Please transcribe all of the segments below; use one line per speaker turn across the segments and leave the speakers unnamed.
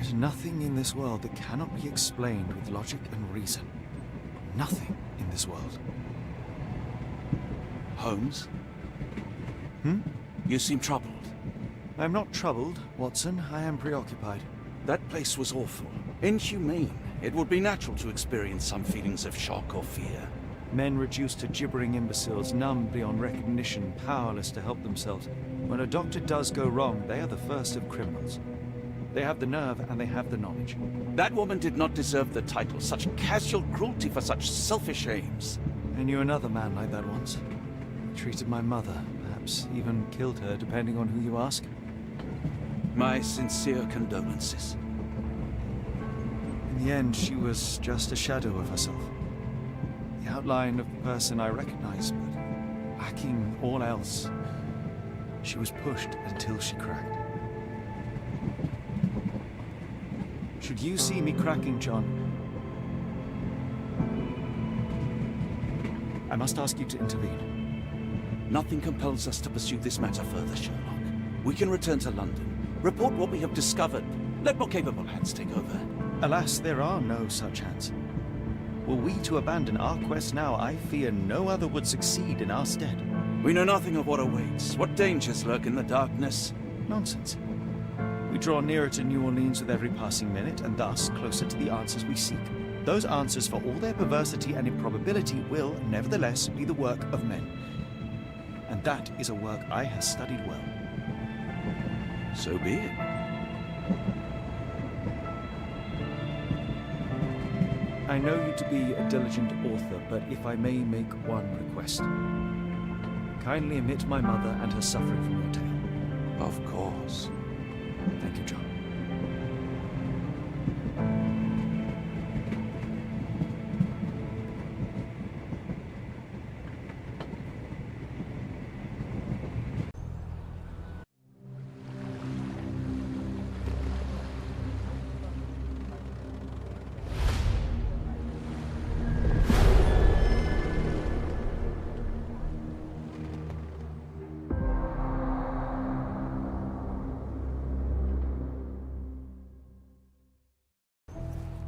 There's nothing in this world that cannot be explained with logic and reason. Nothing in this world.
Holmes?
Hmm?
You seem troubled.
I'm not troubled, Watson. I am preoccupied.
That place was awful. Inhumane. It would be natural to experience some feelings of shock or fear.
Men reduced to gibbering imbeciles, numb beyond recognition, powerless to help themselves. When a doctor does go wrong, they are the first of criminals. They have the nerve and they have the knowledge.
That woman did not deserve the title. Such casual cruelty for such selfish aims.
I knew another man like that once. He treated my mother, perhaps even killed her, depending on who you ask.
My sincere condolences.
In the end, she was just a shadow of herself. The outline of the person I recognized, but lacking all else. She was pushed until she cracked. Should you see me cracking, John, I must ask you to intervene.
Nothing compels us to pursue this matter further, Sherlock. We can return to London, report what we have discovered. Let more capable hands take over.
Alas, there are no such hands. Were we to abandon our quest now, I fear no other would succeed in our stead.
We know nothing of what awaits. What dangers lurk in the darkness?
Nonsense. We draw nearer to New Orleans with every passing minute, and thus closer to the answers we seek. Those answers, for all their perversity and improbability, will, nevertheless, be the work of men. And that is a work I have studied well.
So be it.
I know you to be a diligent author, but if I may make one request. Kindly omit my mother and her suffering from your tale.
Of course.
Thank you, John.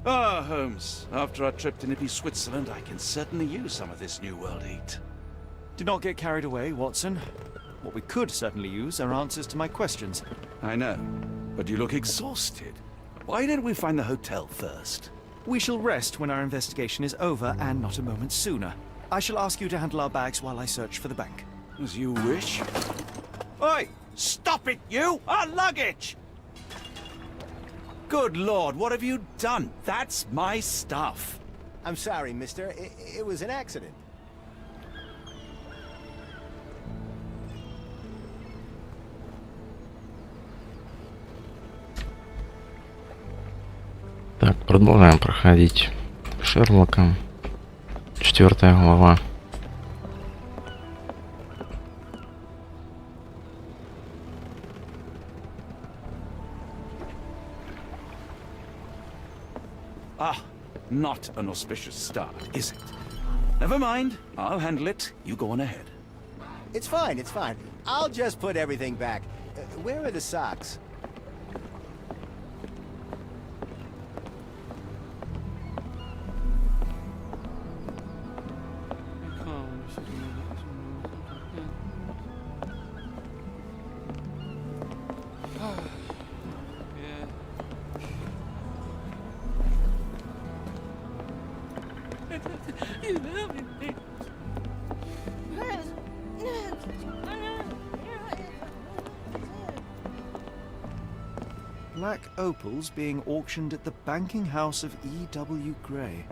Ah, Holmes. After our trip to nippy Switzerland, I can certainly use some of this New World heat.
Do not get carried away, Watson. What we could certainly use are answers to my questions.
I know, but you look exhausted. Why didn't we find the hotel first?
We shall rest when our investigation is over, and not a moment sooner. I shall ask you to handle our bags while I search for the bank.
As you wish. Oi! Stop it, you! Our luggage! Good Lord, what have you done? That's my stuff.
I'm sorry, mister. It was an accident.
Так, продолжаем проходить Шерлока. 4 глава.
Ah, not an auspicious start, is it? Never mind. I'll handle it. You go on ahead.
It's fine, it's fine. I'll just put everything back. Where are the socks?
Black opals being auctioned at the banking house of E.W. Gray.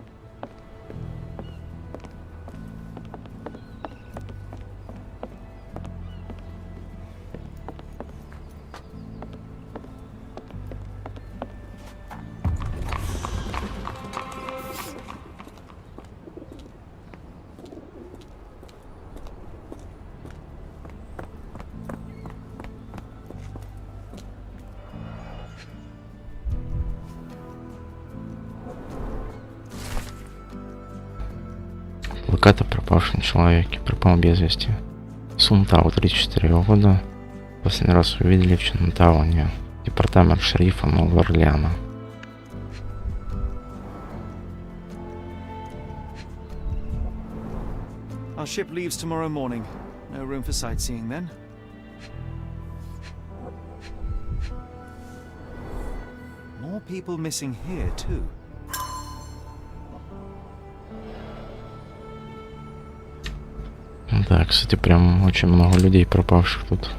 Плакат о пропавшем человеке. Пропал без вести. Сунтау, 34 года. Последний раз увидели в Чунтауне. Департамент шерифа Нового Орлеана.
ship leaves tomorrow morning. No room for sightseeing then. More people missing here, too.
Да, кстати, прям очень много людей пропавших тут.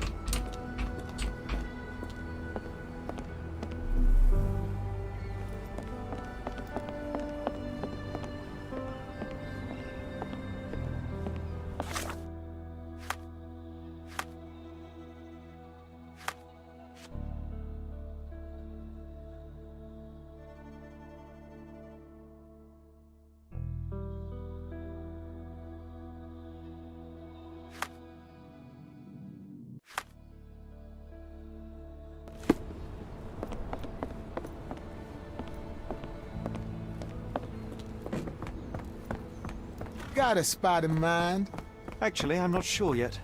Got a spot in mind?
Actually, I'm not sure yet.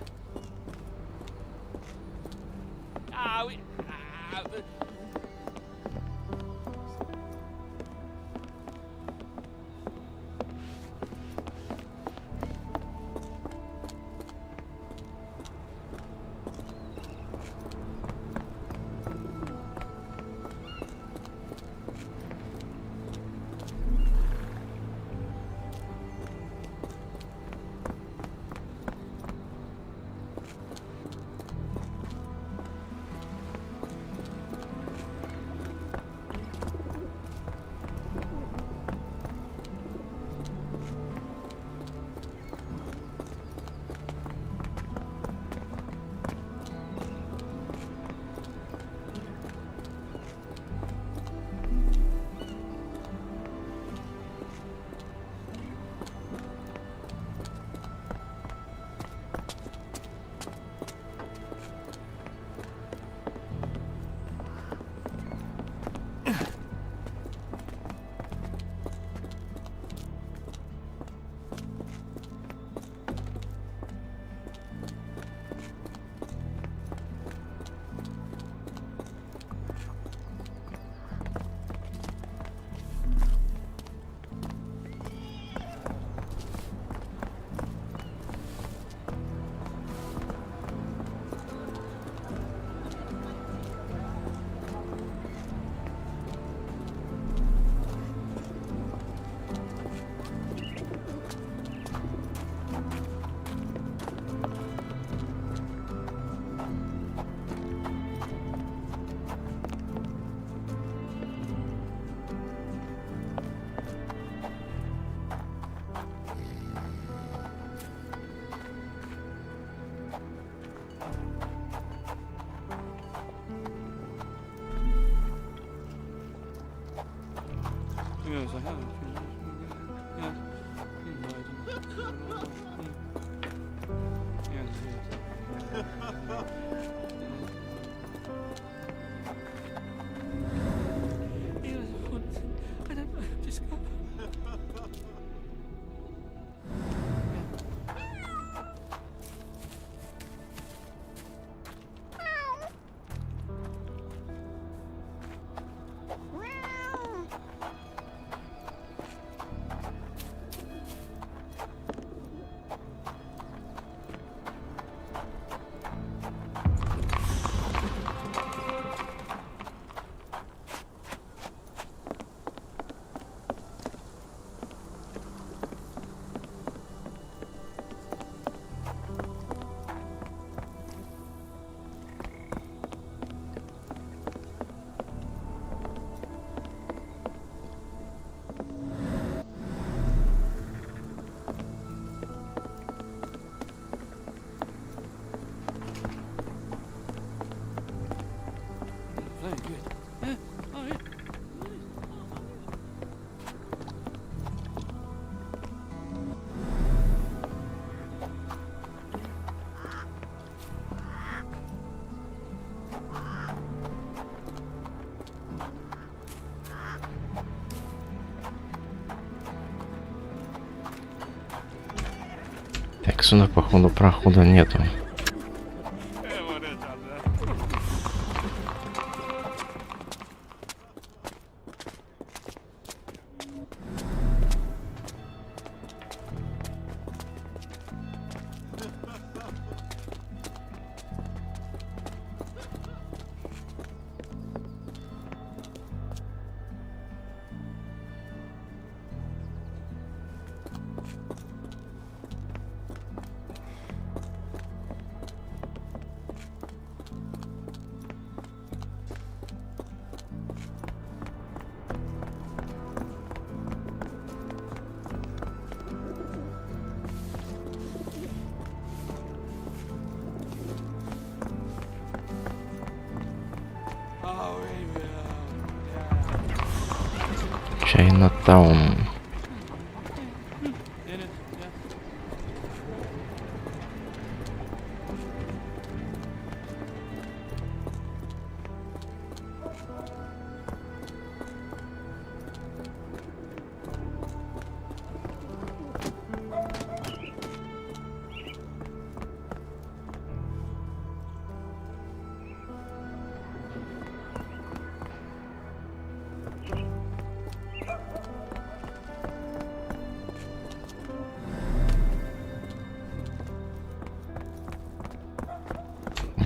Так, сюда, походу, прохода нету. Чайнатаун.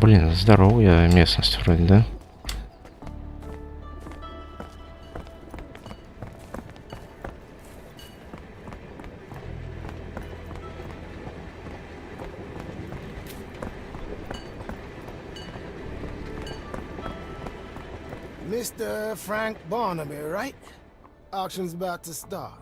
Блин, здоровая местность вроде, да?
Mr. Frank Barnaby, right? Auction's about to start.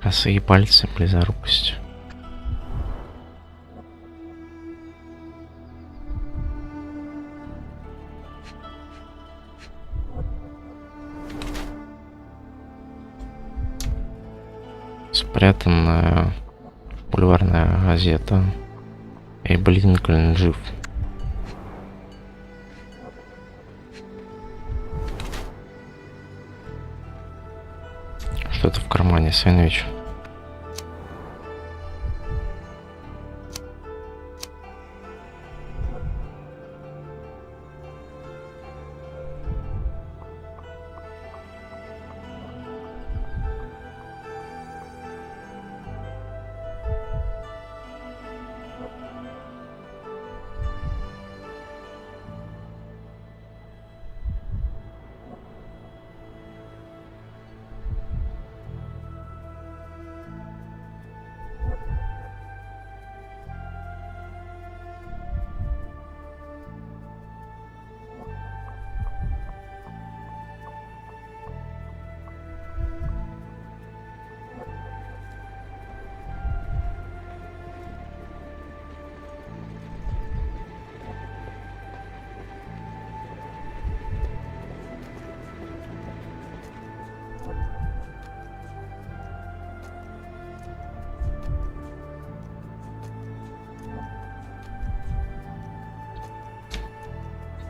Косые пальцы, близорукость. Спрятанная бульварная газета. Эйб Линкольн жив. Что-то в кармане, сэндвич.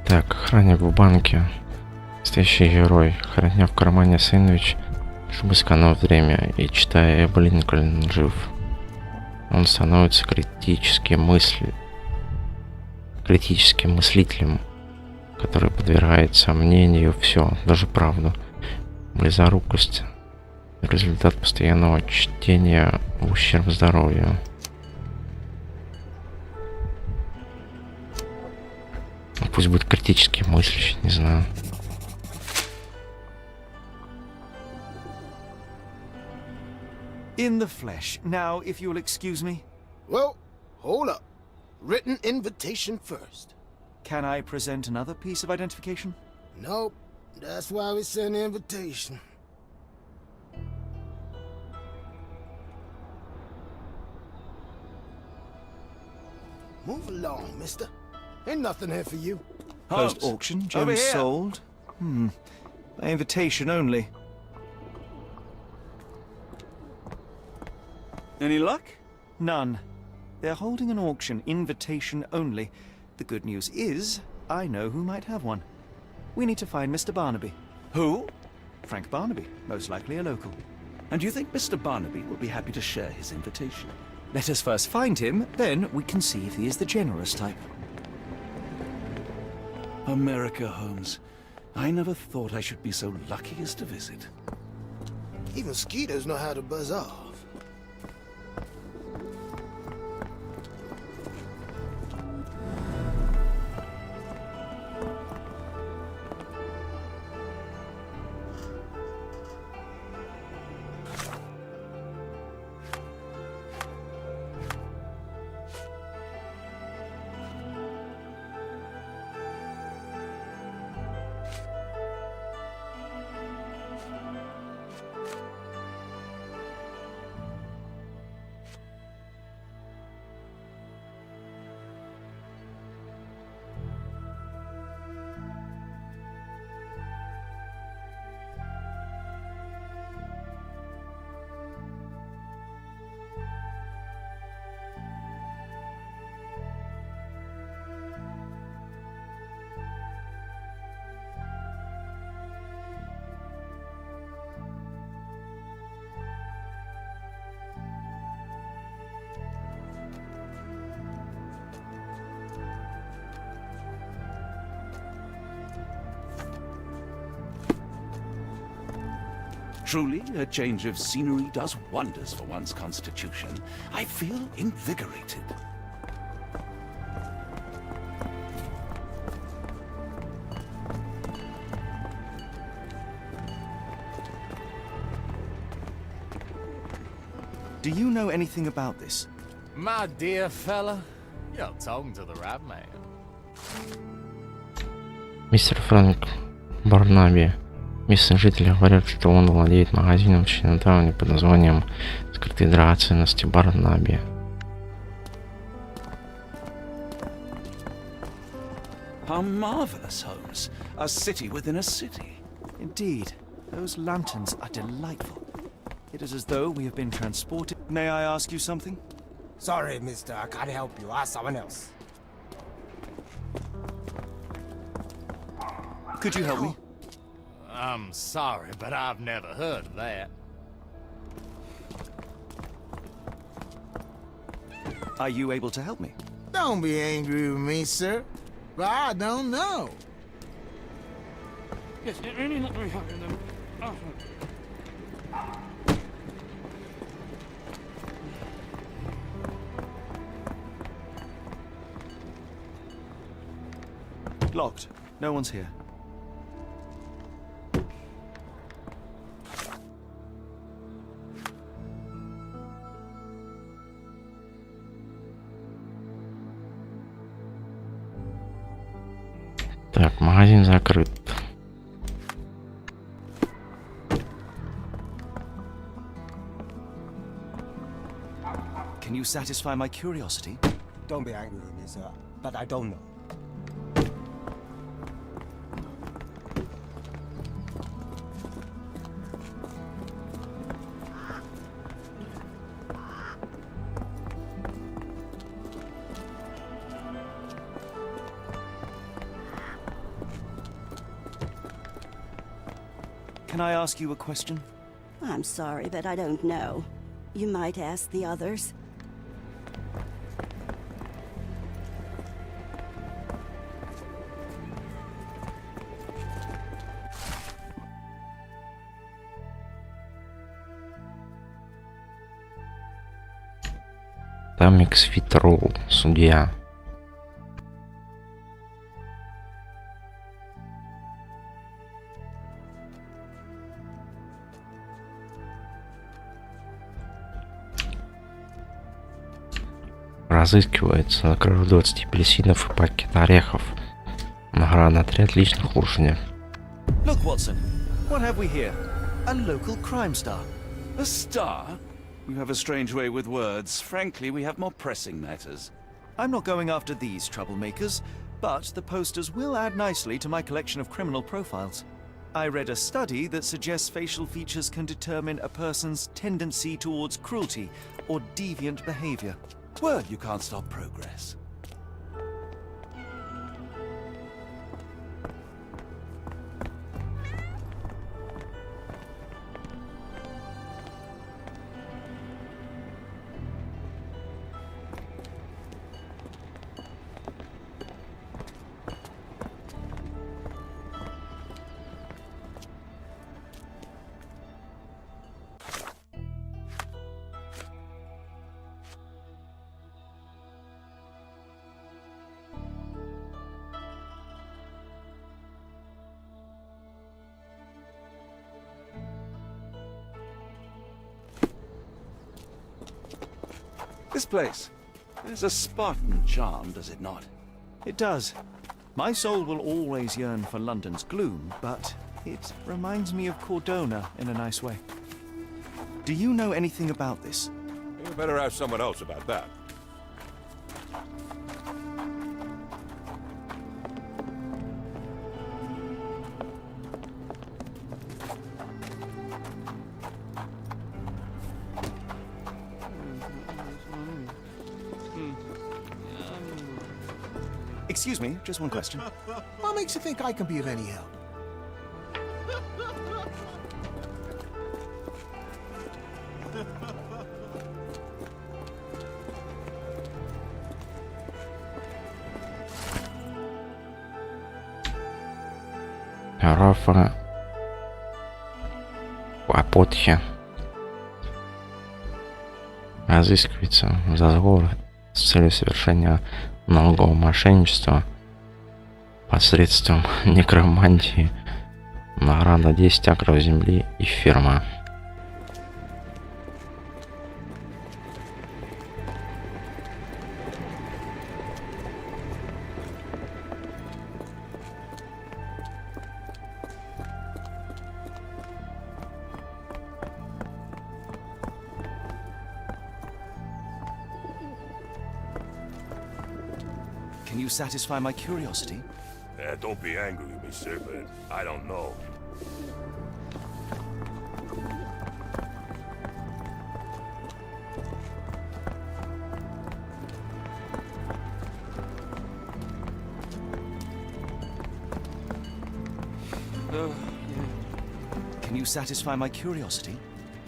Так, охранник в банке. Настоящий герой. Храня в кармане сэндвич, чтобы сканировать время, и читая Эб Линкольн жив. Он становится критическим мыслителем, который подвергает сомнению все, даже правду. Близорукость. Результат постоянного чтения в ущерб здоровью. Пусть будет критически мыслящий, не знаю.
In the flesh. Now, if you'll excuse me.
Well, hold up. Written invitation first.
Can I present another piece of identification?
Nope. That's why we send the invitation. Move along, mister. Ain't nothing here for you.
Closed
Holmes,
auction,
over
gems
here.
sold. By invitation only.
Any luck?
None. They're holding an auction, invitation only. The good news is, I know who might have one. We need to find Mr. Barnaby.
Who?
Frank Barnaby, most likely a local.
And you think Mr. Barnaby will be happy to share his invitation?
Let us first find him, then we can see if he is the generous type.
America, Holmes. I never thought I should be so lucky as to visit.
Even skeeters know how to buzz off.
Truly, a change of scenery does wonders for one's constitution. I feel invigorated.
Do you know anything about this?
My dear fella, you're talking to the right man.
Мистер Фрэнк Барнаби. Местные жители говорят, что он владеет магазином в Чайнатауне под названием «Скрытые драгоценности Барнаби».
How marvelous, Holmes. A city within a city.
Indeed, those lanterns are delightful. It is as though we have been transported. May I ask you something?
Sorry, mister, I can't help you. Ask someone else.
Could you help me?
I'm sorry, but I've never heard of that.
Are you able to help me?
Don't be angry with me, sir. But I don't know.
Locked. No one's here.
Так, магазин закрыт.
Can you satisfy my curiosity?
Don't be angry with me, sir. But I don't know.
Can I ask you a question?
I'm sorry, but I don't know. You might ask the others.
Там Иксфитроу, судья. Разыскивается за кражу 20 апельсинов и пакет орехов. Награда 3 отличных ужина.
Look, Watson. What have we here? A local crime star.
A star? You have a strange way with words. Frankly, we have more pressing matters.
I'm not going after these troublemakers, but the posters will add nicely to my collection of criminal profiles. I read a study that suggests facial features can determine a person's tendency towards cruelty or deviant behavior.
Well, you can't stop progress. This place, there's a Spartan charm, does it not?
It does. My soul will always yearn for London's gloom, but it reminds me of Cordona in a nice way. Do you know anything about this?
You better ask someone else about that.
Excuse me, just one question.
What makes you think I can be of any help?
Апотхи. Разыскивается за сговор с целью совершения налогового мошенничества посредством некромантии. Награда 10 акров земли и ферма.
Can you satisfy my curiosity?
Don't be angry with me, sir, but I don't know.
Can you satisfy my curiosity?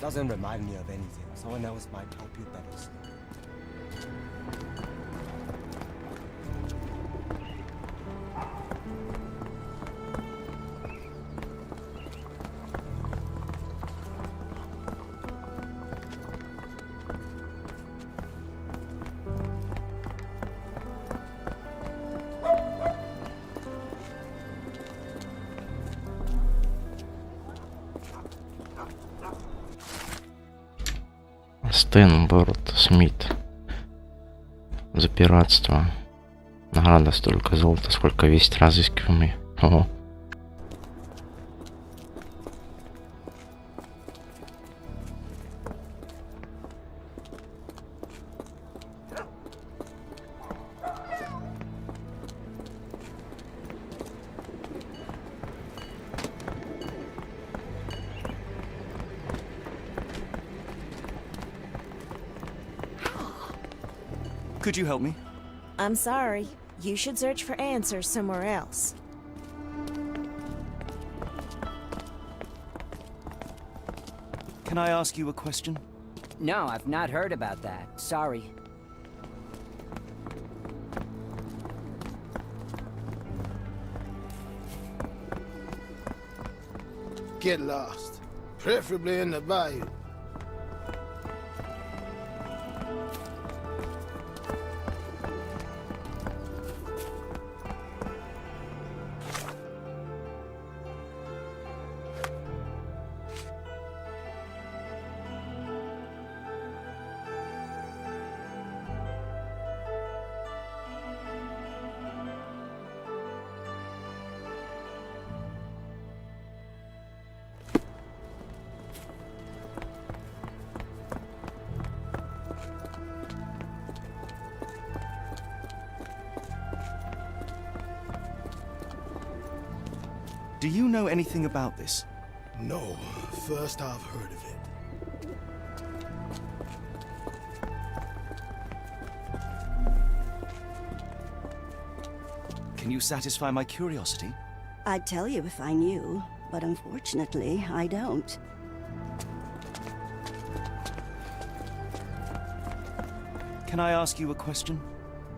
Doesn't remind me of anything. Someone else might help you better, sir.
Стэнборд Смит. За пиратство. Награда столько золота, сколько весит разыскиваемый. Ого.
Could you help me?
I'm sorry. You should search for answers somewhere else.
Can I ask you a question?
No, I've not heard about that. Sorry.
Get lost. Preferably in the bayou.
Do you know anything about this?
No, first I've heard of it.
Can you satisfy my curiosity?
I'd tell you if I knew, but unfortunately, I don't.
Can I ask you a question?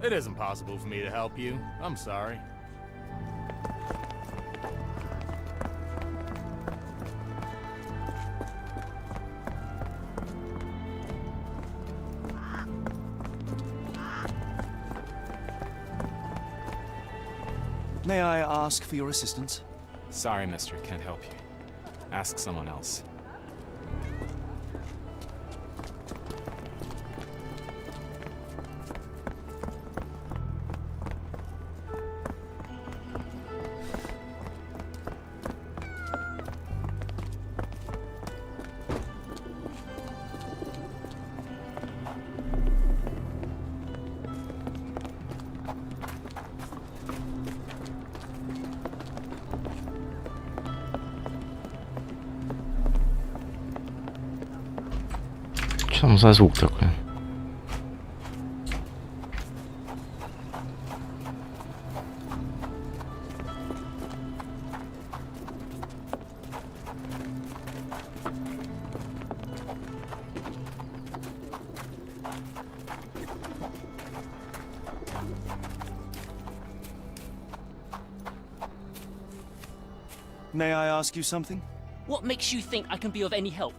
It isn't possible for me to help you. I'm sorry.
May I ask for your assistance?
Sorry, mister, can't help you. Ask someone else.
Что там за звук такой?
May I ask you something?
What makes you think I can be of any help?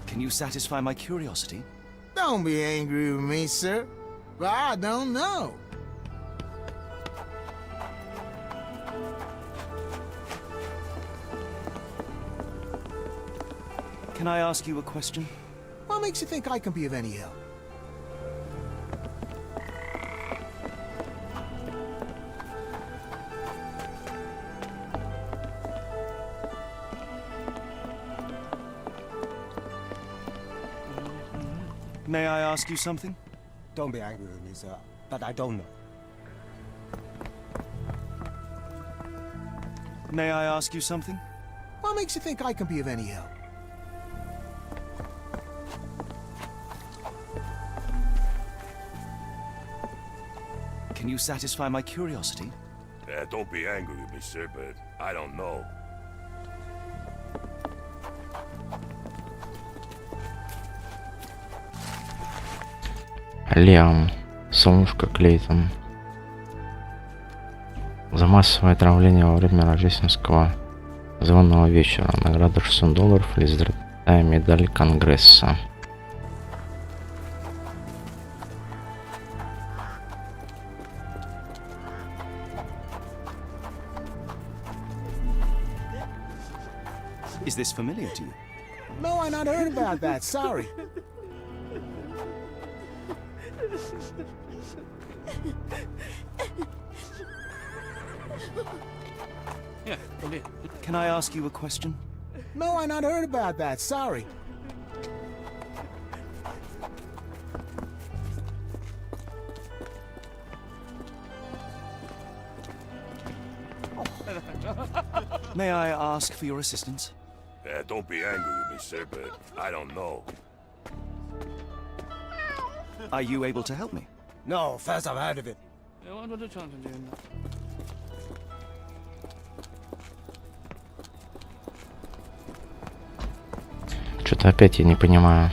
Can you satisfy my curiosity?
Don't be angry with me, sir. But I don't know.
Can I ask you a question?
What makes you think I can be of any help?
May I ask you something?
Don't be angry with me, sir, but I don't know.
May I ask you something?
What makes you think I can be of any help?
Can you satisfy my curiosity?
Don't be angry with me, sir, but I don't know.
Лиам. Солнышко Клейтон. За массовое отравление во время рождественского званого вечера. Награда $600 или золотая медаль Конгресса.
Is this familiar to you?
No, I not heard about that. Sorry.
Yeah, brilliant.
Can I ask you a question?
No, I not heard about that. Sorry.
May I ask for your assistance?
Don't be angry with me, sir, but I don't know.
Are you able to help me?
No, first I've heard of it.
Что-то опять я не понимаю.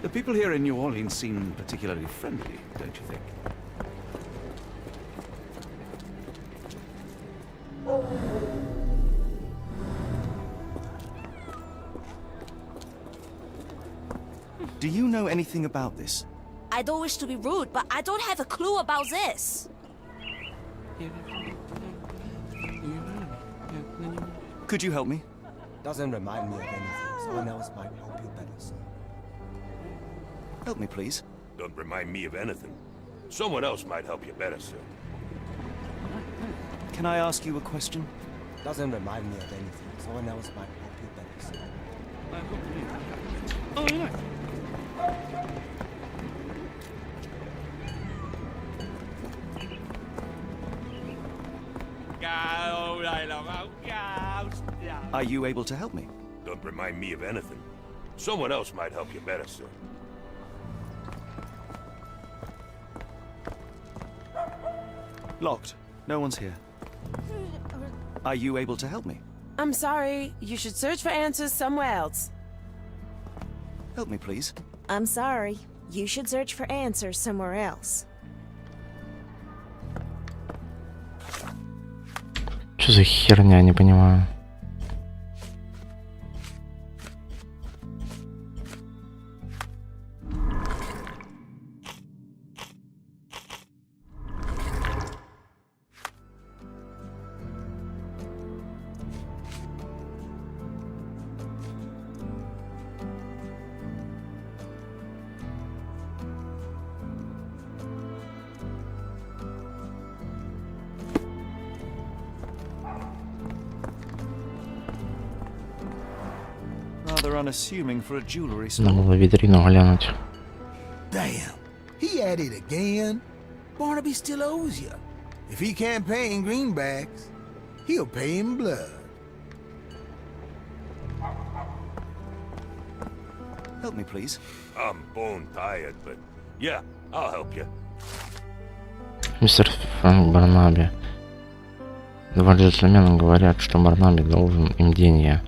The people here in New Orleans seem particularly friendly, don't you think?
Do you know anything about this?
I don't wish to be rude, but I don't have a clue about this.
Could you help me?
Doesn't remind me of anything. Someone else might help you better, sir.
Help me, please.
Don't remind me of anything. Someone else might help you better, sir.
Can I ask you a question?
Doesn't remind me of anything. Someone else might help you better, sir.
Oh, yeah.
Are you able to help me?
Don't remind me of anything. Someone else might help you better, sir.
Locked. No one's here. Are you able to help me?
I'm sorry. You should search for answers somewhere else.
Help me, please.
I'm sorry. You should search for answers somewhere else.
Что за херня, не понимаю.
Rather unassuming for a jewelry
Надо
store.
было витрину глянуть.
Damn. He at it again. Barnaby still owes you. If he can't pay in greenbacks, he'll pay in blood.
Help me, please.
I'm bone tired, but yeah, I'll help you.
Мистер Фрэнк Барнаби. Два джентльмена говорят, что Барнаби должен им деньги.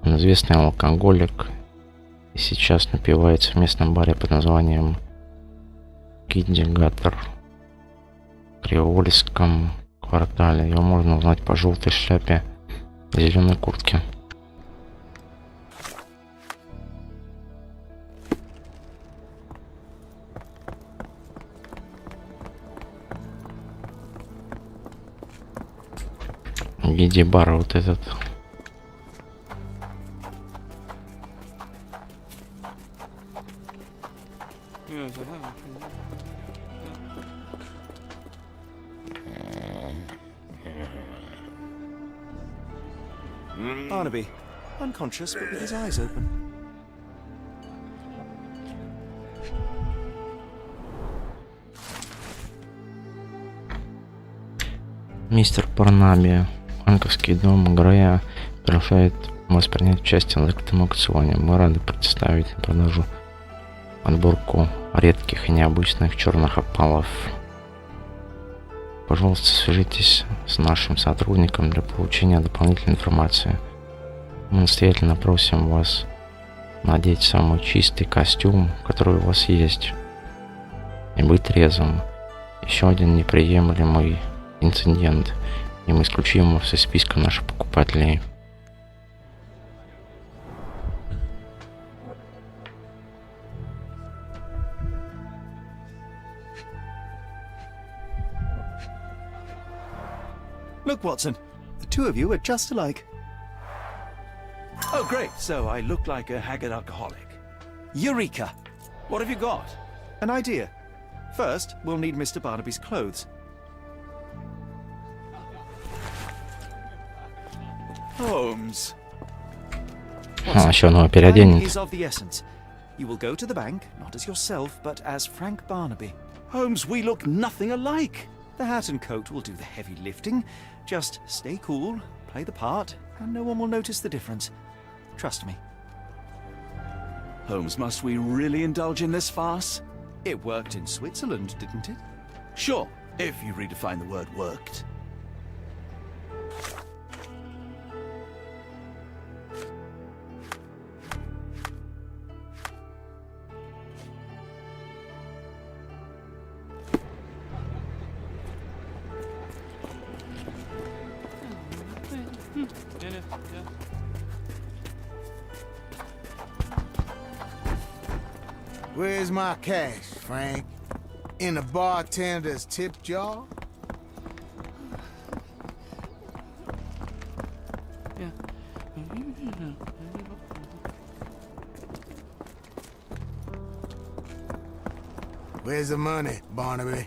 Он известный алкоголик и сейчас напивается в местном баре под названием Кидди Гаттер в Кривольском квартале. Его можно узнать по желтой шляпе и зеленой куртке. В виде бара вот этот.
Barnaby, unconscious but with his eyes open.
Мистер Барнаби. Банковский дом Грея приглашает вас принять участие в закрытом аукционе. Мы рады представить на продажу подборку редких и необычных черных опалов. Пожалуйста, свяжитесь с нашим сотрудником для получения дополнительной информации. Мы настоятельно просим вас надеть самый чистый костюм, который у вас есть, и быть трезвым. Еще один неприемлемый инцидент, и мы исключим вас из списка наших покупателей.
Look, Watson, the two of you are just alike.
Oh, great. So I look like a haggard alcoholic. Eureka! What have you got?
An idea. First, we'll need Mr. Barnaby's clothes.
Holmes.
Еще одного
Time
переоденет.
is of the essence. You will go to the bank, not as yourself, but as Frank Barnaby.
Holmes, we look nothing alike.
The hat and coat will do the heavy lifting. Just stay cool, play the part, and no one will notice the difference. Trust me.
Holmes, must we really indulge in this farce?
It worked in Switzerland, didn't it?
Sure, if you redefine the word worked.
Where's my cash, Frank? In the bartender's tip jar? Where's the money, Barnaby?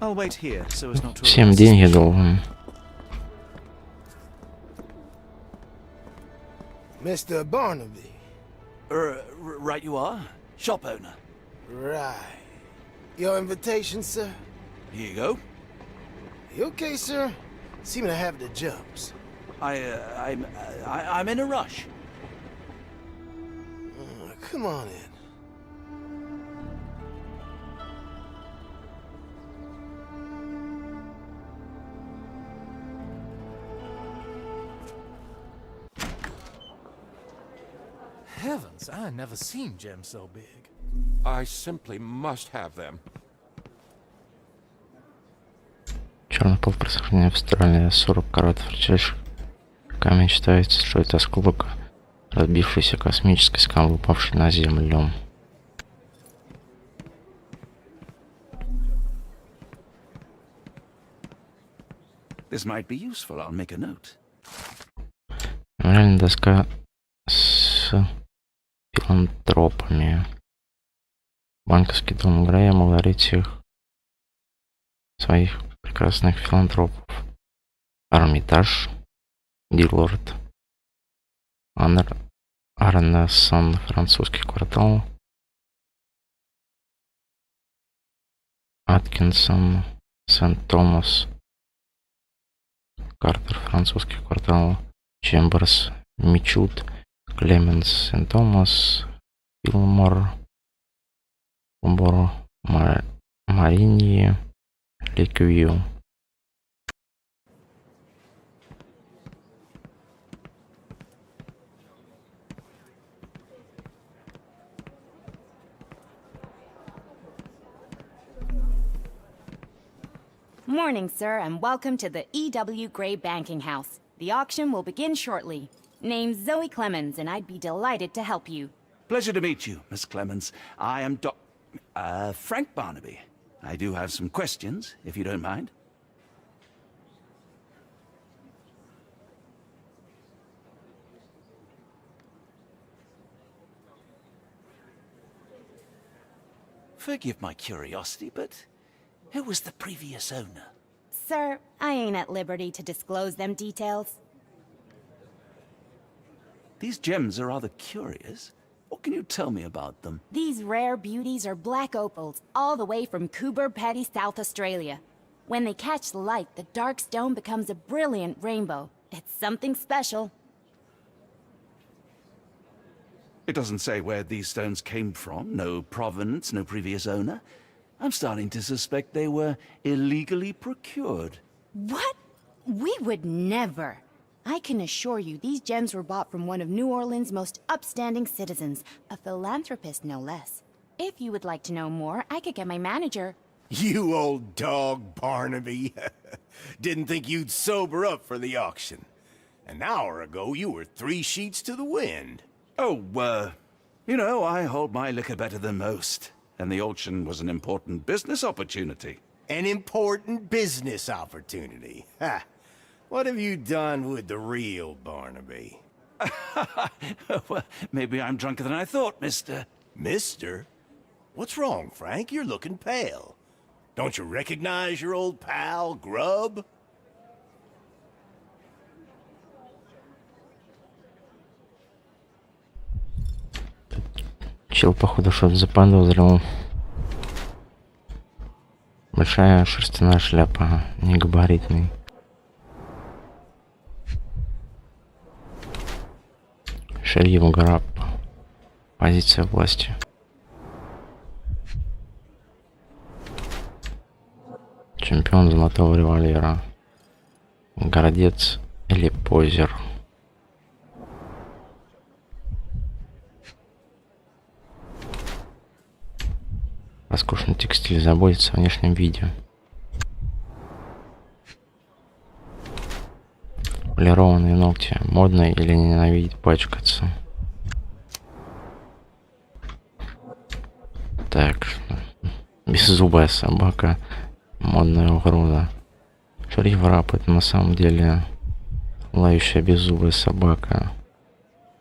I'll wait here so as not to.
Всем деньги должен.
Mr. Barnaby.
Right you are. Shop owner.
Right. Your invitation, sir?
Here you go.
You okay, sir? Seem to have the jumps.
I'm in a rush.
Come on in.
Heavens, I never seen gems so big.
I simply must have them.
Черный пол происхождения Австралии. 40 карат редчайших камень считается, что это осколок разбившейся космической скалы, упавшей на землю.
This might be useful. I'll make a note.
Мемориальная доска с филантропами. Банковский дом Грея благодарит их своих прекрасных филантропов. Армитаж, Дилорд, Арнесон, французский квартал, Аткинсон, Сент-Томас, Картер, французский квартал, Чемберс, Мичут, Клеменс, Сент-Томас, Филмор, Убору Мариньи Ликвию.
Morning, sir, and welcome to the E.W. Gray Banking House. The auction will begin shortly. Name's Zoe Clemens, and I'd be delighted to help you.
Pleasure to meet you, Miss Clemens. I am Frank Barnaby. I do have some questions, if you don't mind. Forgive my curiosity, but who was the previous owner?
Sir, I ain't at liberty to disclose them details.
These gems are rather curious. What can you tell me about them?
These rare beauties are black opals, all the way from Coober Pedy, South Australia. When they catch the light, the dark stone becomes a brilliant rainbow. It's something special.
It doesn't say where these stones came from, no provenance, no previous owner. I'm starting to suspect they were illegally procured.
What? We would never. I can assure you these gems were bought from one of New Orleans' most upstanding citizens, a philanthropist no less. If you would like to know more, I could get my manager.
You old dog, Barnaby. Didn't think you'd sober up for the auction. An hour ago, you were 3 sheets to the wind.
Oh, you know, I hold my liquor better than most. And the auction was an important business opportunity.
An important business opportunity. Ha! What have you done with the real Barnaby?
Well, maybe I'm drunker than I thought, mister.
Mister? What's wrong, Frank? You're looking pale. Don't you recognize your old pal, Grub?
Чел, походу, что-то заподозрил. Большая шерстяная шляпа, негабаритный. Шериф Граб. Позиция власти. Чемпион золотого револьвера. Городец или позер. Роскошный текстиль, заботится о внешнем виде. Полированные ногти. Модно или ненавидеть пачкаться? Так. Беззубая собака. Модная угроза. Шериф Раб — это на самом деле лающая беззубая собака.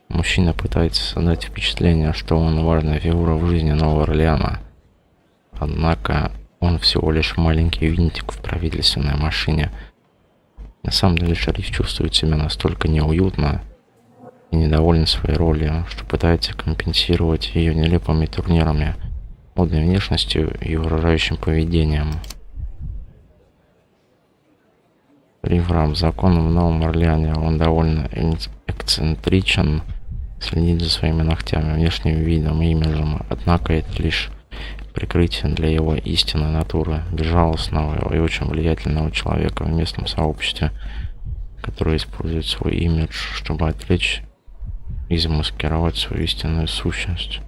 Мужчина пытается создать впечатление, что он важная фигура в жизни Нового Орлеана. Однако он всего лишь маленький винтик в правительственной машине. На самом деле шериф чувствует себя настолько неуютно и недоволен своей ролью, что пытается компенсировать ее нелепыми турнирами, модной внешностью и угрожающим поведением. Шериф Раб, законом в Новом Орлеане, он довольно эксцентричен, следит за своими ногтями, внешним видом и имиджем, однако это лишь прикрытие для его истинной натуры, безжалостного и очень влиятельного человека в местном сообществе, который использует свой имидж, чтобы отвлечь и замаскировать свою истинную сущность.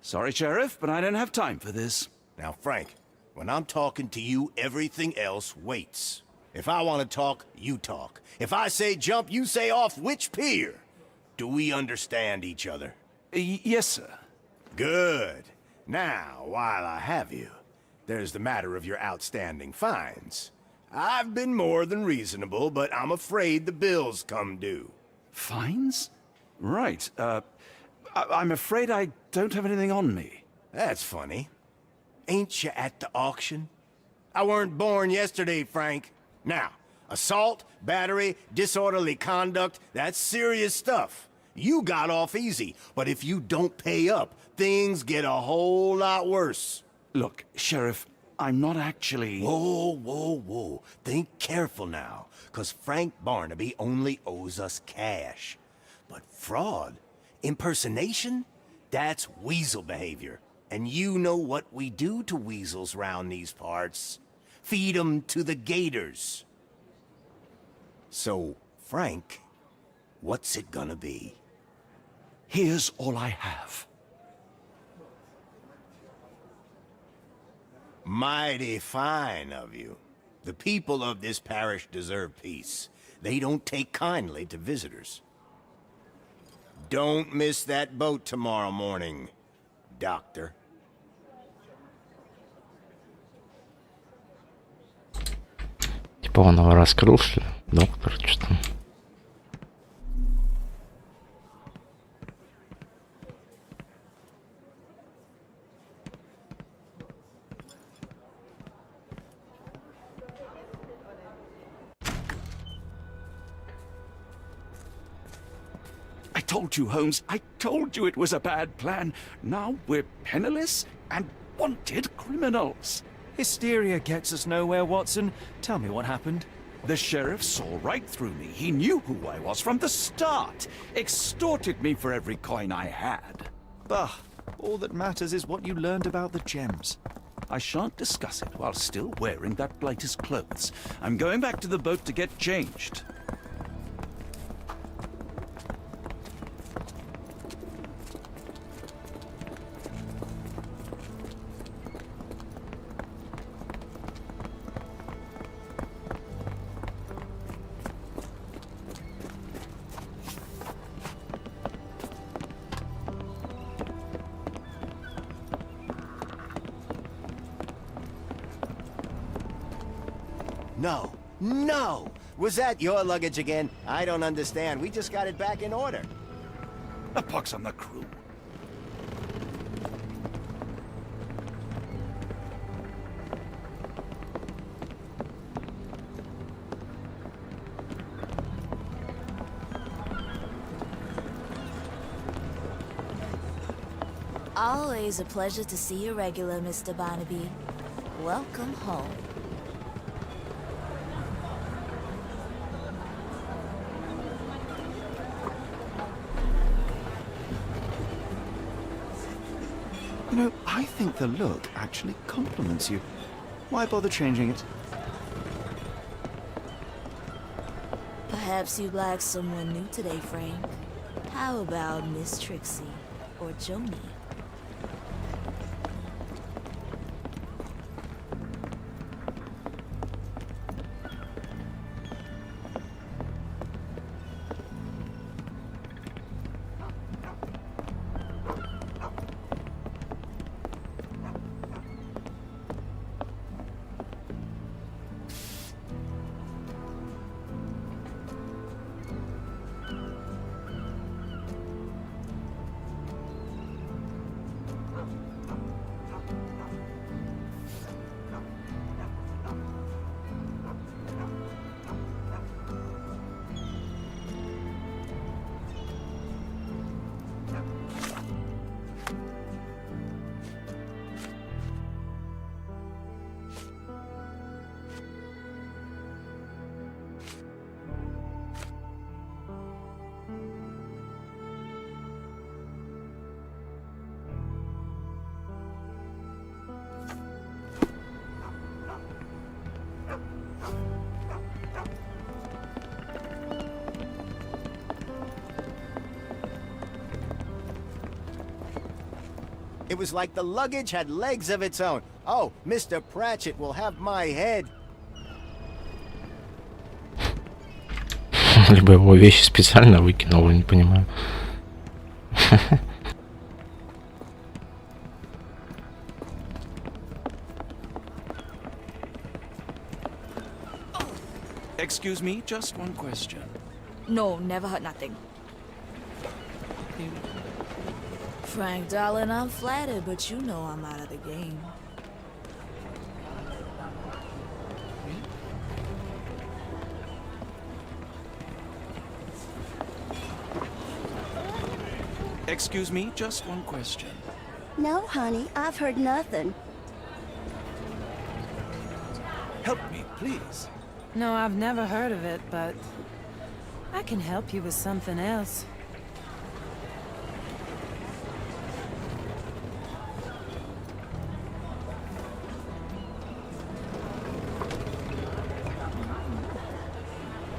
Sorry, Sheriff, but I don't have time for this.
Now, Frank, when I'm talking to you, everything else waits. If I want to talk, you talk. If I say jump, you say off which pier. Do we understand each other?
Yes, sir.
Good. Now, while I have you, there's the matter of your outstanding fines. I've been more than reasonable, but I'm afraid the bills come due.
Fines? Right, I'm afraid I don't have anything on me.
That's funny. Ain't you at the auction? I weren't born yesterday, Frank. Now, assault, battery, disorderly conduct, that's serious stuff. You got off easy, but if you don't pay up, things get a whole lot worse.
Look, Sheriff, I'm not actually...
Whoa, whoa, whoa. Think careful now, because Frank Barnaby only owes us cash. But fraud, impersonation, that's weasel behavior. And you know what we do to weasels round these parts. Feed 'em to the gators. So, Frank, what's it gonna be?
Here's all I have.
Mighty fine of you. The people of this parish deserve peace. They don't take kindly to visitors. Don't miss that boat tomorrow morning, Doctor.
Типа он его раскрыл, что ли? Доктор, что там?
I told you, Holmes. I told you it was a bad plan. Now we're penniless and wanted criminals.
Hysteria gets us nowhere, Watson. Tell me what happened.
The sheriff saw right through me. He knew who I was from the start. Extorted me for every coin I had.
Bah, all that matters is what you learned about the gems.
I shan't discuss it while still wearing that blighter's clothes. I'm going back to the boat to get changed.
No, no! Was that your luggage again? I don't understand. We just got it back in order.
A pox on the crew.
Always a pleasure to see you regular, Mr. Barnaby. Welcome home.
You know, I think the look actually compliments you. Why bother changing it?
Perhaps you'd like someone new today, Frank. How about Miss Trixie or Joni?
It was like the luggage had legs of its own. Oh, Mr. Pratchett will have my head.
Либо его вещи специально выкинул, я не понимаю.
Excuse me, just one question.
No, never heard nothing. Frank, darling, I'm flattered, but you know I'm out of the game.
Excuse me, just one question.
No, honey, I've heard nothing.
Help me, please.
No, I've never heard of it, but I can help you with something else.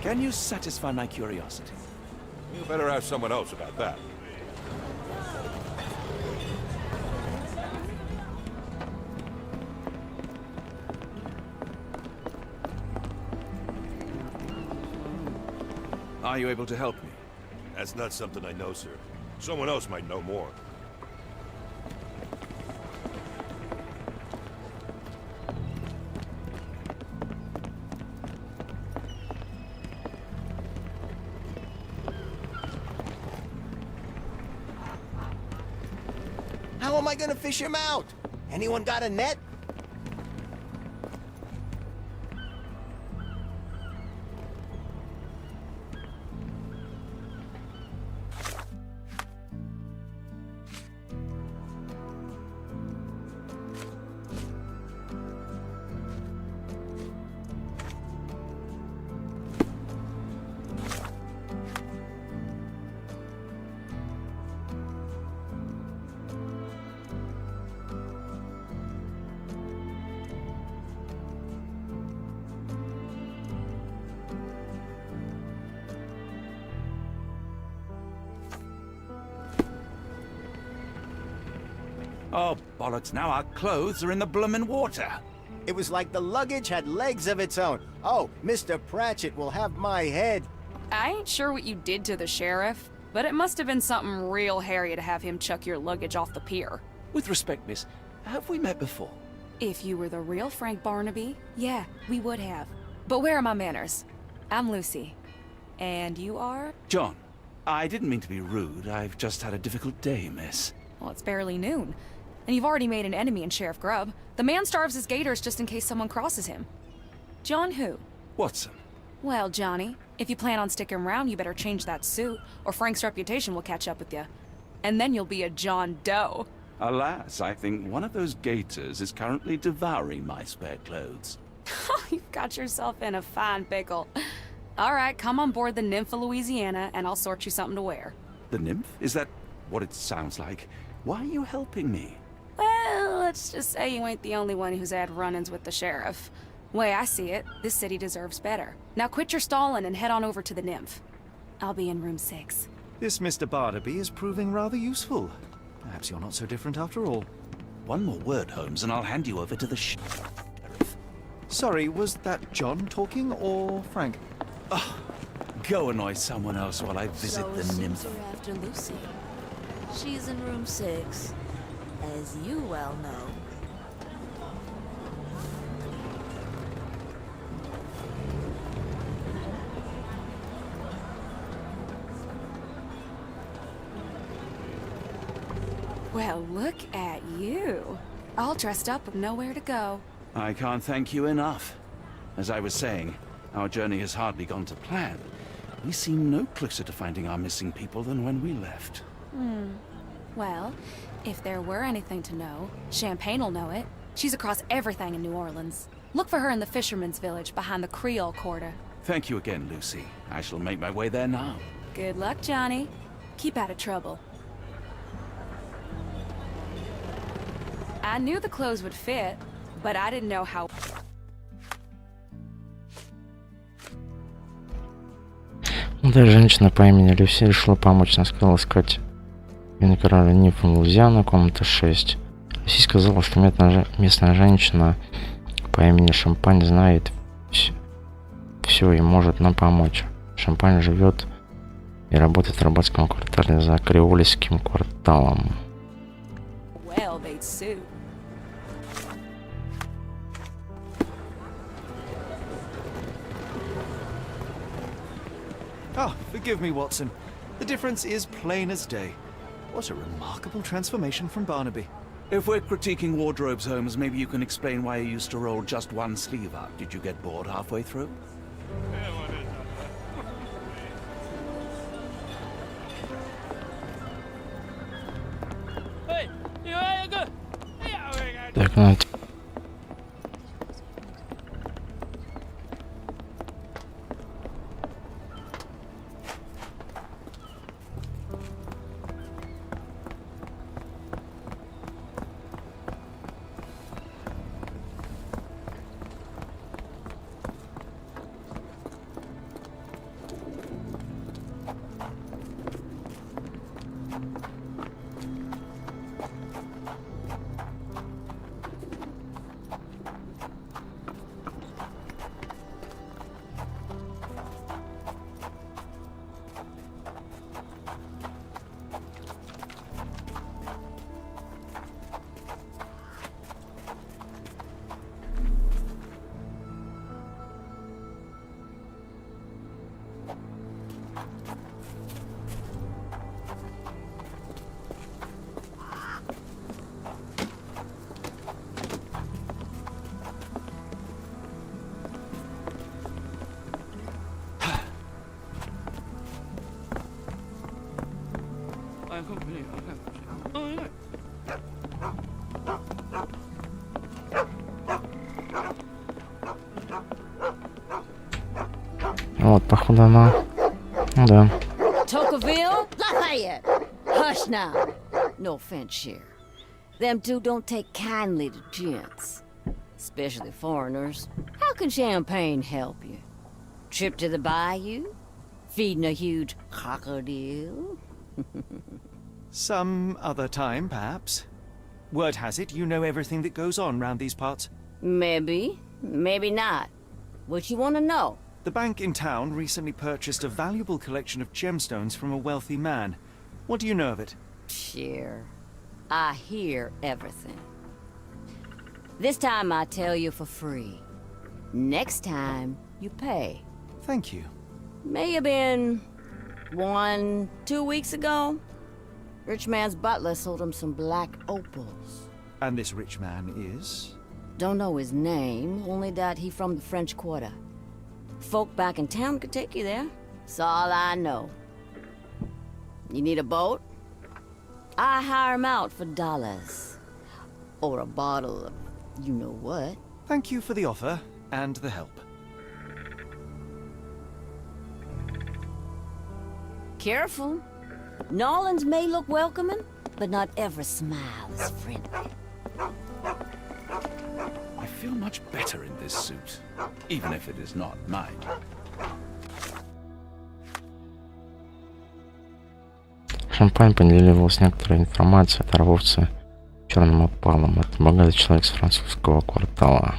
Can you satisfy my curiosity?
You better ask someone else about that.
Are you able to help me?
That's not something I know, sir. Someone else might know more.
How am I gonna fish him out? Anyone got a net?
Oh, bollocks, now our clothes are in the bloomin' water.
It was like the luggage had legs of its own. Oh, Mr. Pratchett will have my head.
I ain't sure what you did to the sheriff, but it must have been something real hairy to have him chuck your luggage off the pier.
With respect, miss, have we met before?
If you were the real Frank Barnaby, yeah, we would have. But where are my manners? I'm Lucy. And you are?
John, I didn't mean to be rude. I've just had a difficult day, miss.
Well, it's barely noon. And you've already made an enemy in Sheriff Grubb. The man starves his gators just in case someone crosses him. John who?
Watson.
Well, Johnny, if you plan on sticking around, you better change that suit, or Frank's reputation will catch up with you. And then you'll be a John Doe.
Alas, I think one of those gators is currently devouring my spare clothes.
You've got yourself in a fine pickle. All right, come on board the Nymph of Louisiana, and I'll sort you something to wear.
The nymph? Is that what it sounds like? Why are you helping me?
Well, let's just say you ain't the only one who's had run-ins with the sheriff. Way I see it, this city deserves better. Now quit your stalling and head on over to the Nymph. I'll be in room 6.
This Mr. Barnaby is proving rather useful. Perhaps you're not so different after all.
One more word, Holmes, and I'll hand you over to the sheriff.
Sorry, was that John talking or Frank?
Oh, go annoy someone else while I visit
So
the nymph.
are after Lucy. She's in room 6, as you well know.
Well, look at you. All dressed up with nowhere to go.
I can't thank you enough. As I was saying, our journey has hardly gone to plan. We seem no closer to finding our missing people than when we left.
Well, if there were anything to know, Champagne'll know it. She's across everything in New Orleans. Look for her in the fisherman's village behind the Creole Quarter.
Thank you again, Lucy. I shall make my way there now.
Good luck, Johnny. Keep out of trouble. I knew the clothes would fit, but I didn't know how...
Молодая женщина по имени Люси решила помочь. Она сказала искать именно короля Нифа Лузиана, комната 6. Люси сказала, что местная женщина по имени Шампань знает все и может нам помочь. Шампань живет и работает в рыбацком квартале за Креольским кварталом.
Well, they'd sue.
Ah, forgive me, Watson. The difference is plain as day. What a remarkable transformation from Barnaby.
If we're critiquing wardrobes, Holmes, maybe you can explain why you used to roll just one sleeve up. Did you get bored halfway through?
Так, ну... Вот, походу, она... Ну да.
Tocqueville? Lafayette! Hush now. No offense, Sheriff. Them two don't take kindly to gents. Especially foreigners. How can champagne help you? Trip to the bayou? Feeding a huge crocodile?
Some other time, perhaps. Word has it, you know everything that goes on round these parts.
Maybe. Maybe not. What you want to know?
The bank in town recently purchased a valuable collection of gemstones from a wealthy man. What do you know of it?
Sure. I hear everything. This time I tell you for free. Next time, you pay.
Thank you.
May have been 1, 2 weeks ago. Rich man's butler sold him some black opals.
And this rich man is?
Don't know his name, only that he from the French Quarter. Folk back in town could take you there. That's all I know. You need a boat? I hire 'em out for dollars. Or a bottle of you-know-what.
Thank you for the offer and the help.
Careful. Nolans may look welcoming, but not every smile is friendly.
I feel much better in this suit, even if it is not mine.
Шампань поделил с некоторой информацией о торговце черным опалом. Это богатый человек с французского квартала.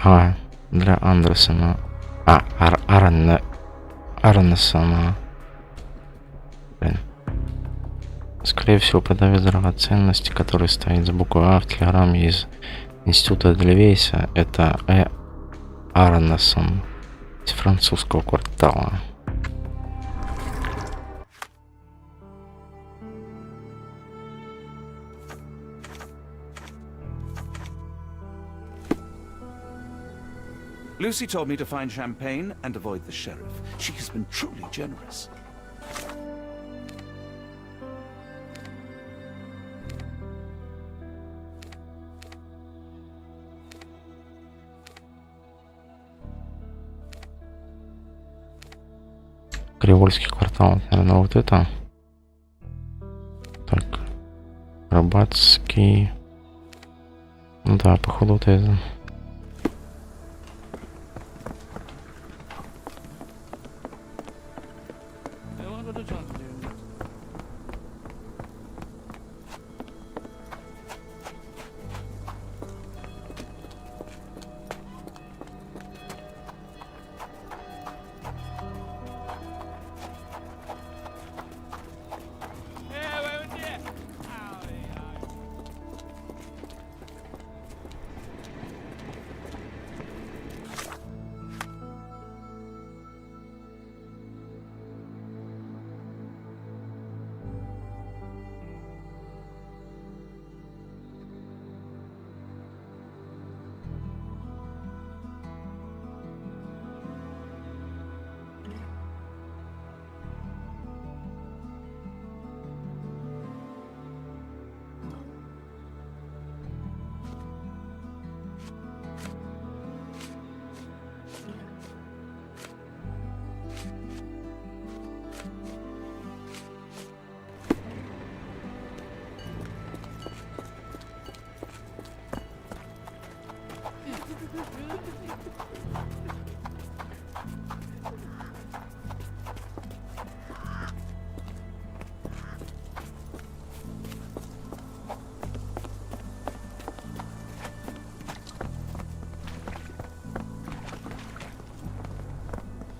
Для Андерсона. Арнесона. Блин. Скорее всего, продавец драгоценности, который стоит за буквой А в телеграмме из Института Эдельвейса, это Арнесон из французского квартала.
Lucy told me to find champagne and avoid the sheriff. She has been truly generous.
Кривольский квартал, наверное, вот это. Так, Рыбацкий. Ну да, походу вот это.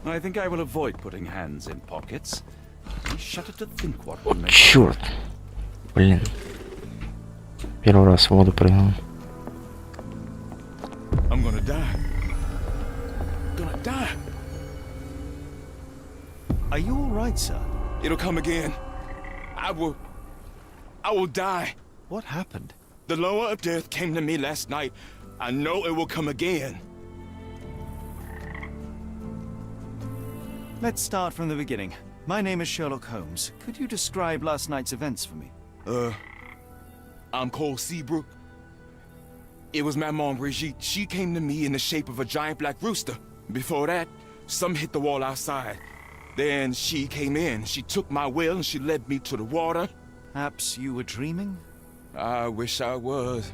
I think I will avoid putting hands in pockets. I shudder to think what we may...
Черт. Блин. Первый раз в воду прыгнул.
I'm gonna die. Gonna die.
Are you all right, sir?
It'll come again. I will die.
What happened?
The lower of death came to me last night. I know it will come again.
Let's start from the beginning. My name is Sherlock Holmes. Could you describe last night's events for me?
I'm Cole Seabrook. It was Maman Brigitte. She came to me in the shape of a giant black rooster. Before that, some hit the wall outside. Then she came in. She took my will and she led me to the water.
Perhaps you were dreaming?
I wish I was.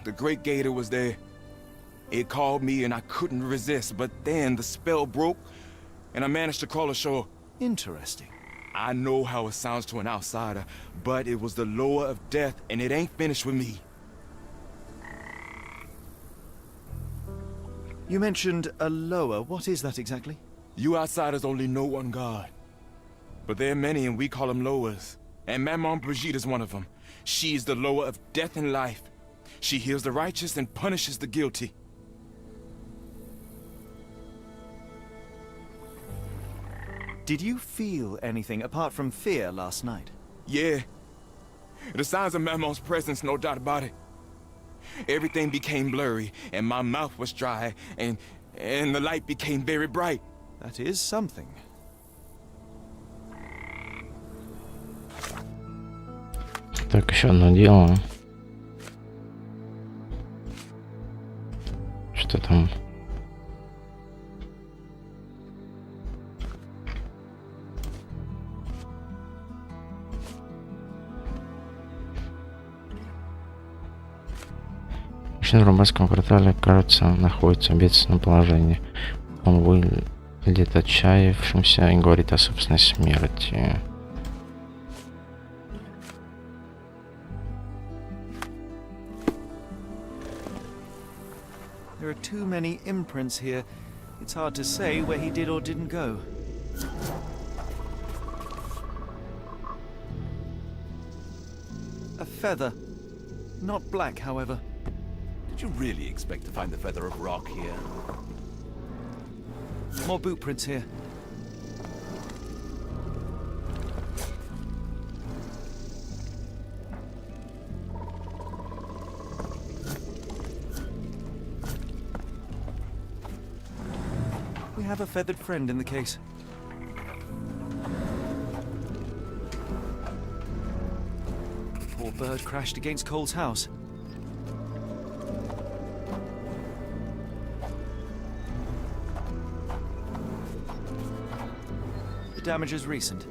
The Great Gator was there. It called me and I couldn't resist, but then the spell broke and I managed to crawl ashore.
Interesting.
I know how it sounds to an outsider, but it was the lower of death and it ain't finished with me.
You mentioned a lower. What is that exactly?
You outsiders only know one God. But there are many and we call them lowers. And Maman Brigitte is one of them. She's the lower of death and life. She heals the righteous and punishes the guilty.
Did you feel anything apart from fear last night?
Yeah. The signs of Mamon's presence, no doubt about it. Everything became blurry, and my mouth was dry, and the light became very bright.
That is something.
Так, еще одно дело. Что там? Мужчина в рыбацком квартале, кажется, находится в бедственном положении. Он выглядит отчаявшимся и говорит о собственной смерти.
There are too many imprints here. It's hard to say where he did or didn't go. A feather. Not black, however.
Did you really expect to find the feather of rock here?
More boot prints here. We have a feathered friend in the case. Poor bird crashed against Cole's house. The damage is recent.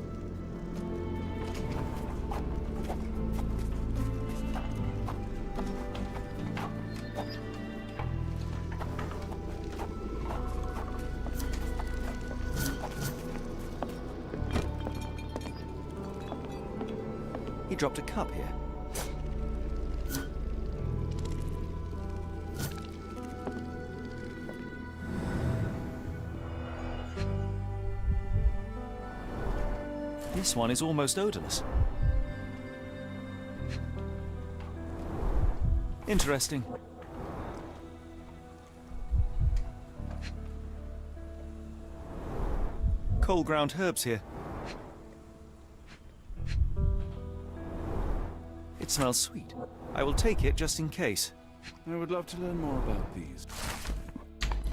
He dropped a cup here. This one is almost odorless. Interesting. Coal ground herbs here. It smells sweet. I will take it just in case.
I would love to learn more about these.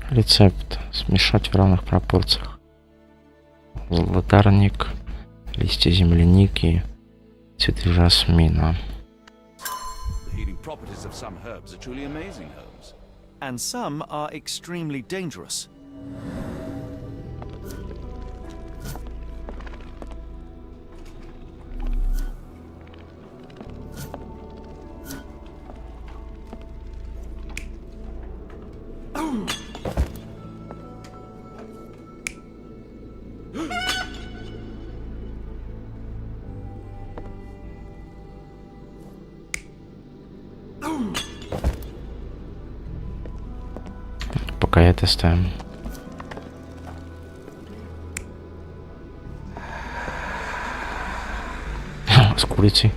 Рецепт. Смешать в равных пропорциях. Золотарник, листья земляники, цветы жасмина.
The healing properties of some herbs are truly amazing, Holmes.
And some are extremely dangerous.
Пока это ставим. С курицей.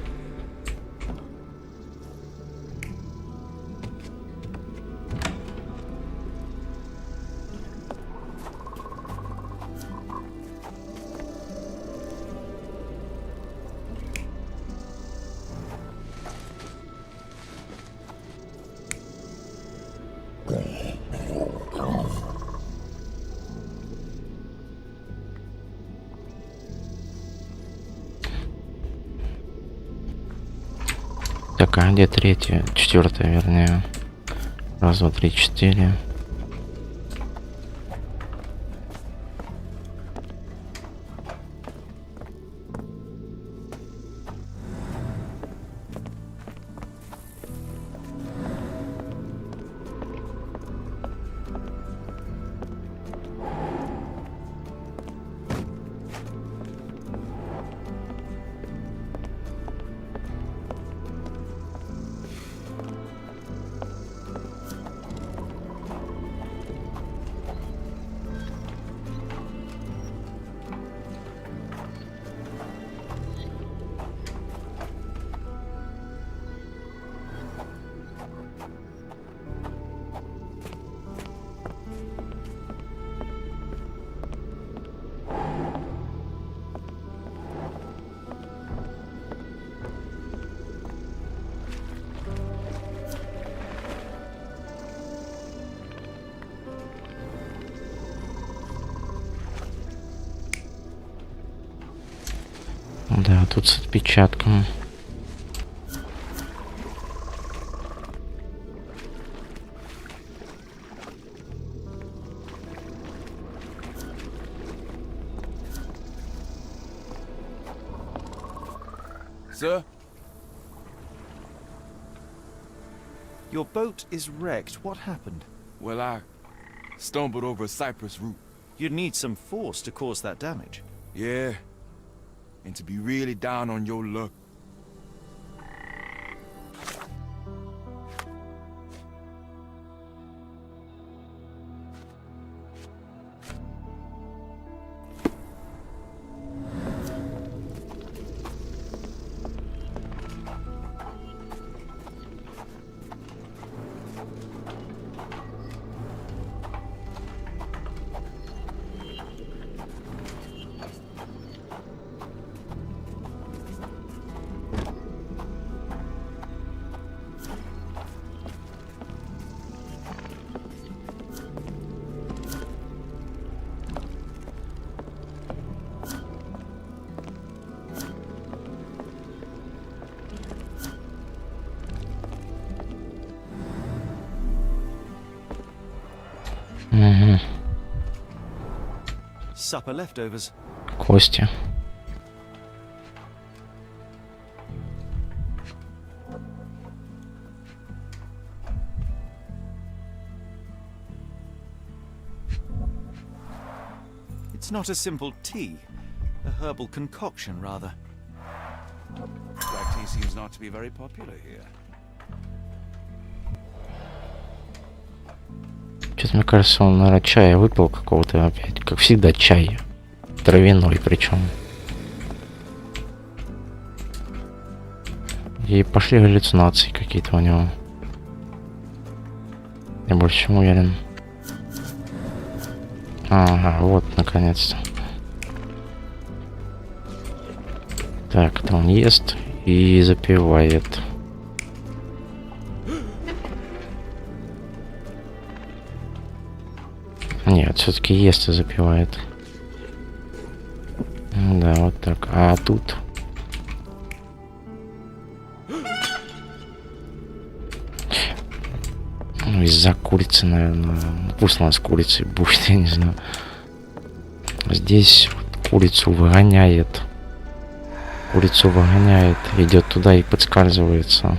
Так, а где третья? Четвертая, вернее. Раз, два, три, четыре. Да, тут с отпечатком.
Sir?
Your boat is wrecked. What happened?
Well, I stumbled over a cypress root.
You'd need some force to cause that damage.
Yeah. And to be really down on your luck.
supper leftovers.
Кости.
It's not a simple tea. A herbal concoction, rather.
Black tea seems not to be very popular here.
Что-то мне кажется, он, наверное, чая выпил какого-то опять. Как всегда, чай. Травяной причем. И пошли галлюцинации какие-то у него. Я больше чем уверен. Ага, вот, наконец-то. Так, это он ест и запивает. Нет, все-таки ест и запивает. Да, вот так. А тут... Ну, из-за курицы, наверное. Пусть у нас курицей будет, я не знаю. Здесь вот курицу выгоняет. Курицу выгоняет. Идет туда и подскальзывается.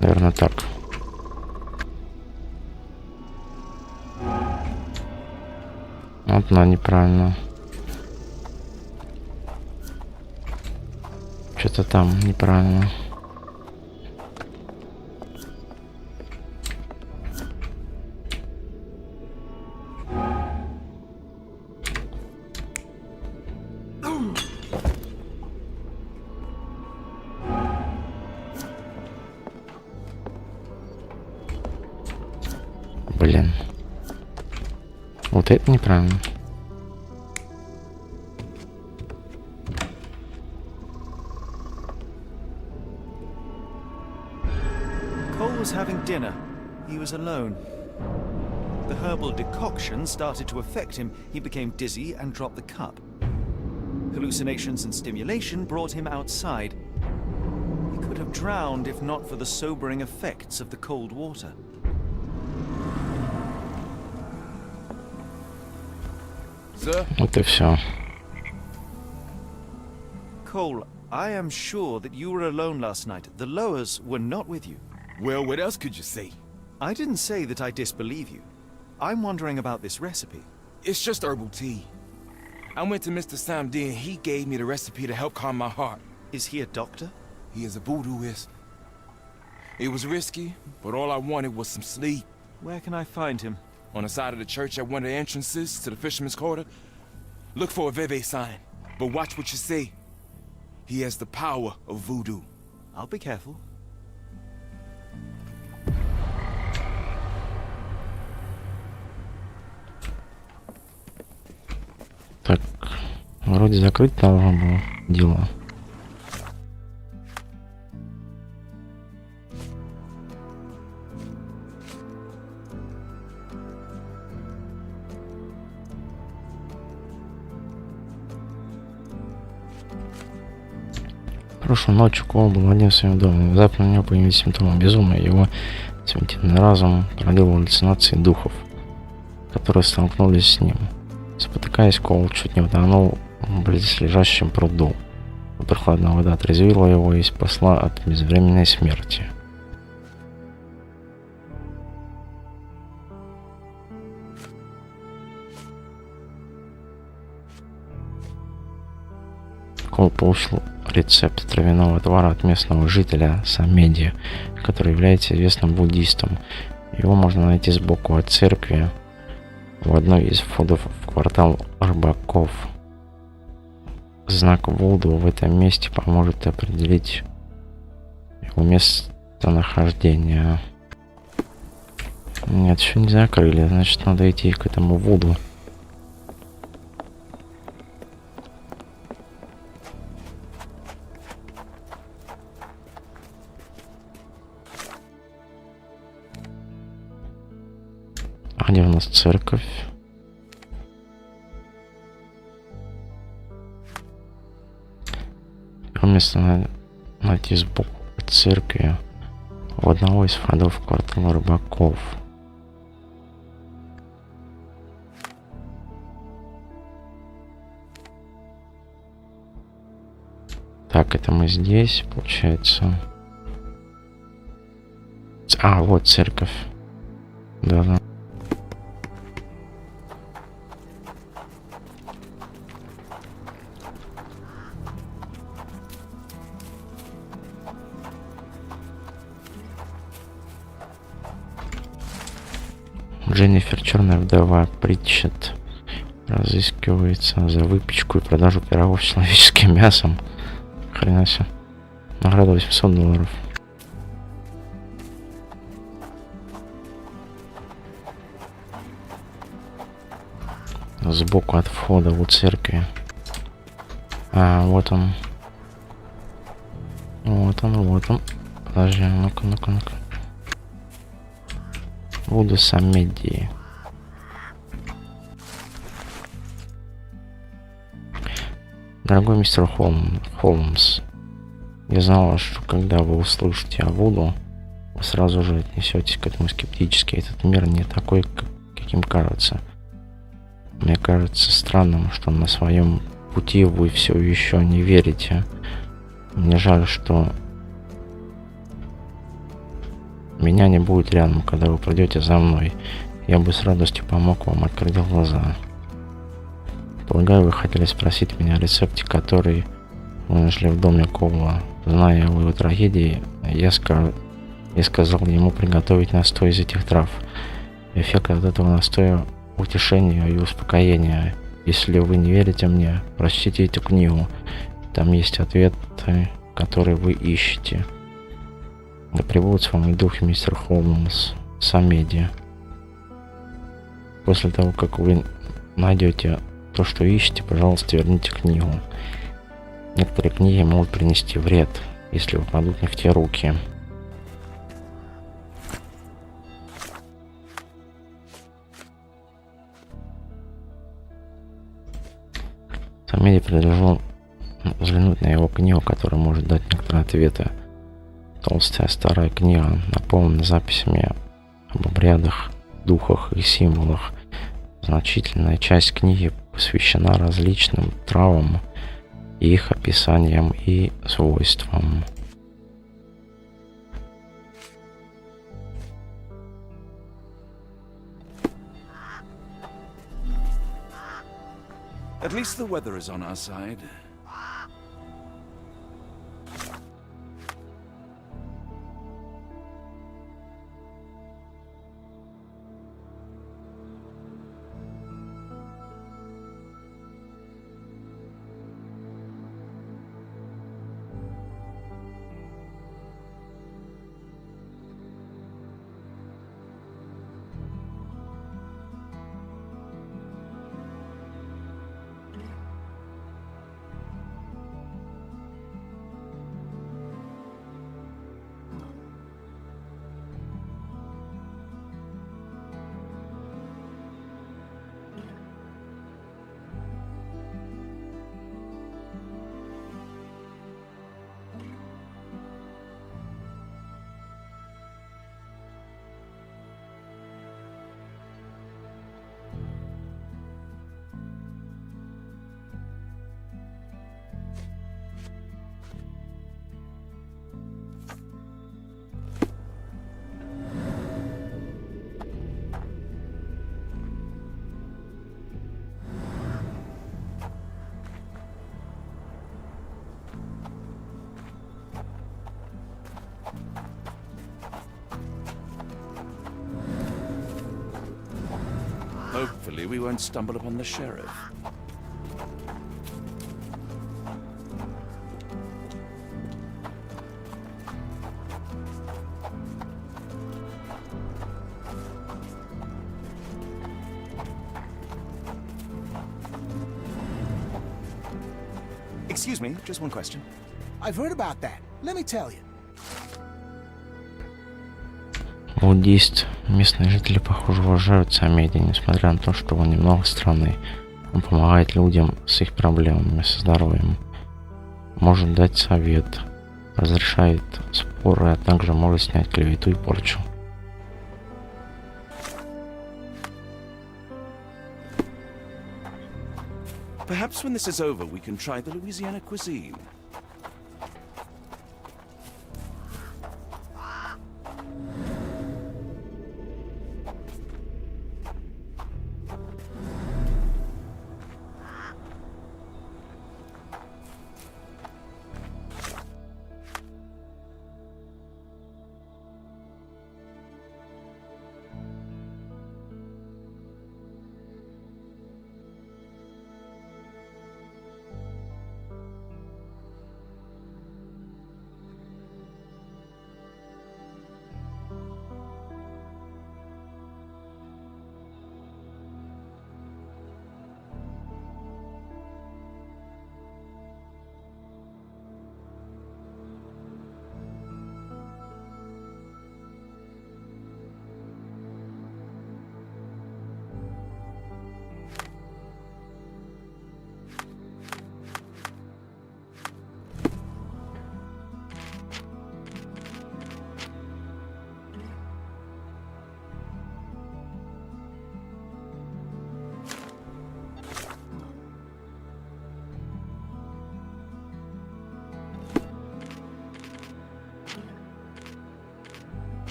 Наверное, так. Вот, но неправильно. Что-то там неправильно. Блин. Вот это неправильно.
Cole was having dinner. He was alone. The herbal decoction started to affect him. He became dizzy and dropped the cup. Hallucinations and stimulation brought him outside. He could have drowned if not for the sobering effects of the cold water.
Вот и все.
Cole, I am sure that you were alone last night. The Lowers were not with you.
Well, what else could you say?
I didn't say that I disbelieve you. I'm wondering about this recipe.
It's just herbal tea. I went to Mr. Samdi and he gave me the recipe to help calm my heart.
Is he a doctor?
He is a voodooist. It was risky, but all I wanted was some sleep.
Where can I find him?
On the side of the church at one of the entrances to the Fisherman's Quarter. Look for a Veve sign, but watch what you say. He has the power of voodoo.
I'll be careful.
Так, вроде закрыть должно было дело. Прошлой ночью Кол был один в своем доме. Внезапно у него появились симптомы безумия. Его симптомный разум породил галлюцинации духов, которые столкнулись с ним. Спотыкаясь, Кол чуть не утонул в близлежащем пруду. Прохладная вода отрезвила его и спасла от безвременной смерти. Кол получил рецепт травяного отвара от местного жителя Самеди, который является известным буддистом. Его можно найти сбоку от церкви в одной из входов в квартал рыбаков. Знак Вуду в этом месте поможет определить его местонахождение. Нет, еще не закрыли, значит надо идти к этому Вуду. А где у нас церковь? Место найти сбоку от церкви у одного из входов квартала рыбаков. Так, это мы здесь, получается. А, вот церковь. Да-да. Дженнифер, черная вдова, Притчет, разыскивается за выпечку и продажу пирогов с человеческим мясом. Хрена себе. Награда $800. Сбоку от входа у церкви. А, вот он. Вот он, вот он. Подожди, ну-ка, ну-ка, ну-ка. Буду самедии. Дорогой мистер Холмс, я знала, что когда вы услышите о Вуду, вы сразу же отнесетесь к этому скептически. Этот мир не такой, каким кажется. Мне кажется странным, что на своем пути вы все еще не верите. Мне жаль, что меня не будет рядом, когда вы придете за мной. Я бы с радостью помог вам открыть глаза. Полагаю, вы хотели спросить меня о рецепте, который вы нашли в доме Коула. Зная о его трагедии, я сказал ему приготовить настой из этих трав. Эффект от этого настоя — утешение и успокоение. Если вы не верите мне, прочтите эту книгу. Там есть ответы, которые вы ищете. Да пребудет с вами дух, мистер Холмс, Самеди. После того, как вы найдете то, что ищете, пожалуйста, верните книгу. Некоторые книги могут принести вред, если попадут не в те руки. Самеди предложил взглянуть на его книгу, которая может дать некоторые ответы. Толстая старая книга, наполнена записями об обрядах, духах и символах. Значительная часть книги посвящена различным травам, их описаниям и свойствам.
At least the weather is on our side. Hopefully we won't stumble upon the sheriff.
Excuse me, just one question.
I've heard about that. Let me tell you.
Буддист. Местные жители, похоже, уважают Самеди, несмотря на то, что он немного странный. Он помогает людям с их проблемами со здоровьем. Может дать совет. Разрешает споры, а также может снять клевету и порчу.
Perhaps when this is over, we can try the Louisiana cuisine.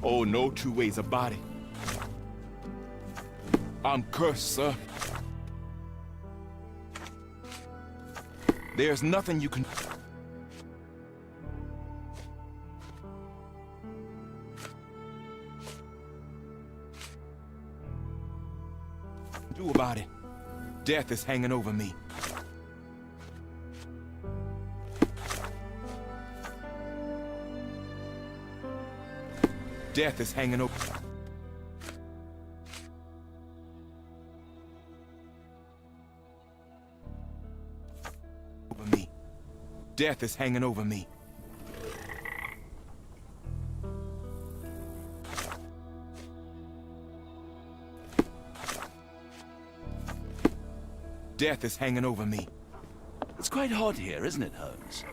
Oh, no two ways about it. I'm cursed, sir. There's nothing you can do about it. Death is hanging over me. Death is hanging over me. Death is hanging over me. Death is hanging over me.
It's quite hot here, isn't it, Holmes?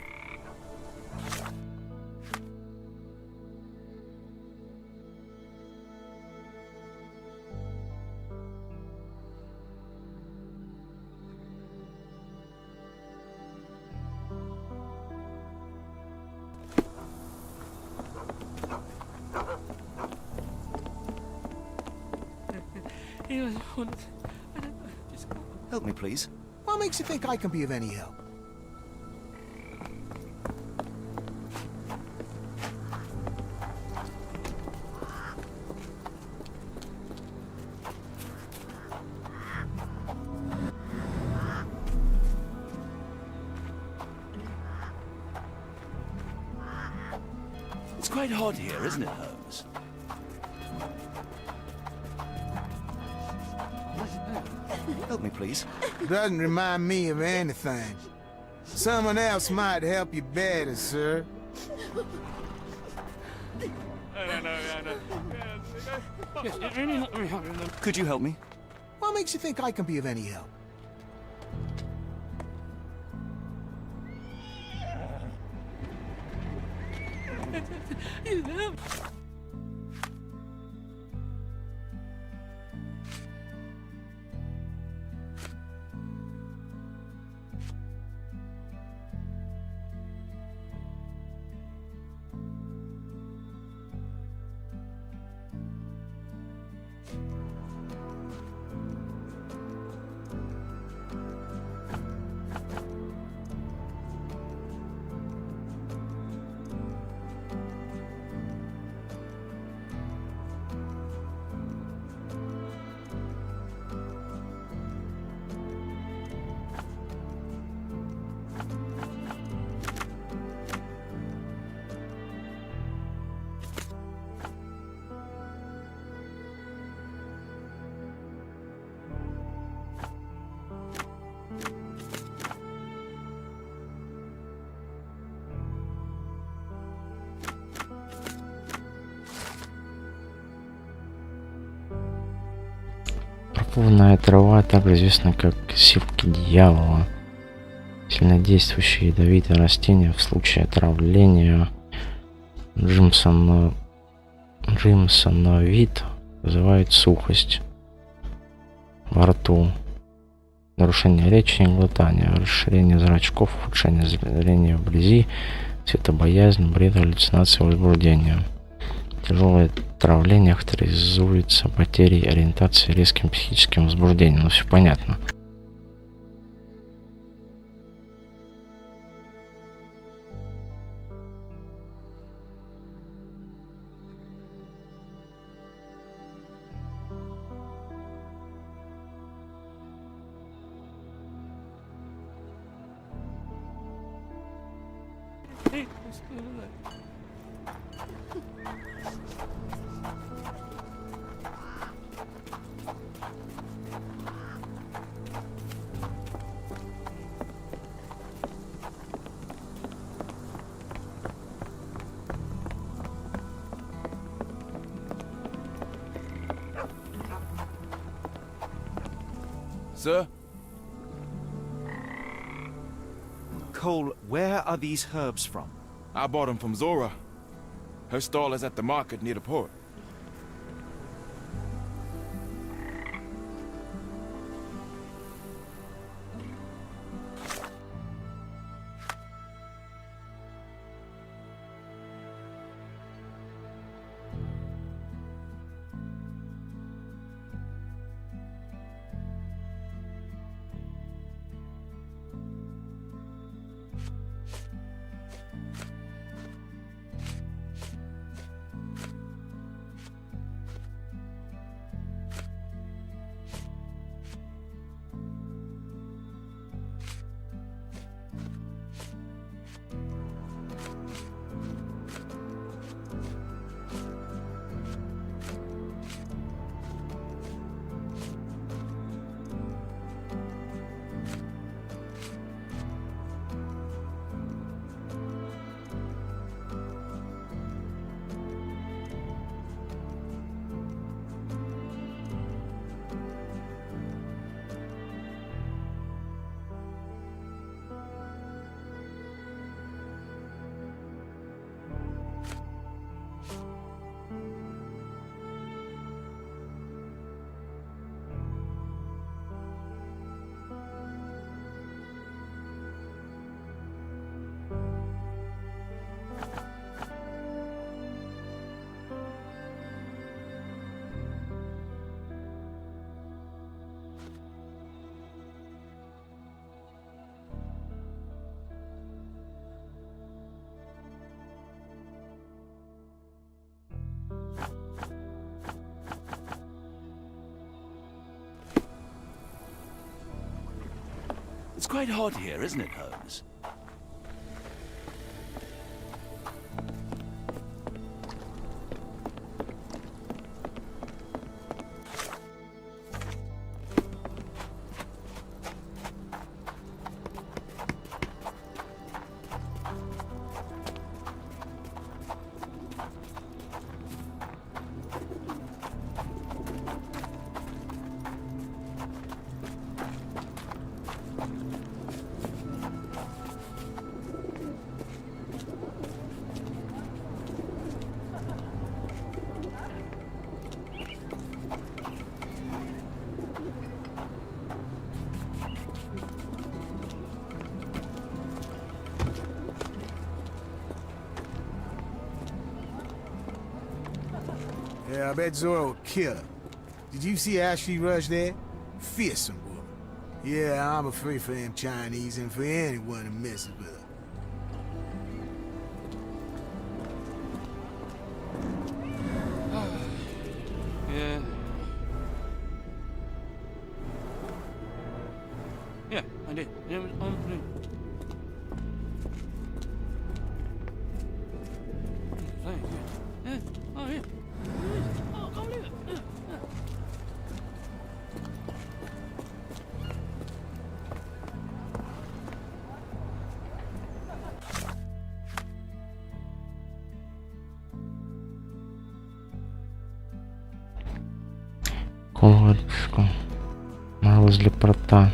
Help me, please.
What makes you think I can be of any help?
It's quite hot here, isn't it, Holmes?
Help me, please.
Doesn't remind me of anything. Someone else might help you better, sir.
Could you help me?
What makes you think I can be of any help?
Пурпурная трава, также известна как сивки дьявола, сильнодействующее ядовитое растение в случае отравления. Джимсоновид вызывает сухость во рту, нарушение речи и глотания, расширение зрачков, ухудшение зрения вблизи, светобоязнь, бред, галлюцинации, возбуждение. Тяжелое отравление характеризуется потерей ориентации, резким психическим возбуждением. Ну, все понятно.
Sir?
Cole, where are these herbs from?
I bought them from Zora. Her stall is at the market near the port.
quite hot here, isn't it, Holmes?
Yeah, I bet Zora will kill her. Did you see how she rushed there? Fearsome woman. Yeah, I'm afraid for them Chinese and for anyone who messes with her.
Yeah. Yeah, I did. It was on. Yeah. Oh, yeah. Oh, go leave it. Yeah.
Колодочку. Возле порта.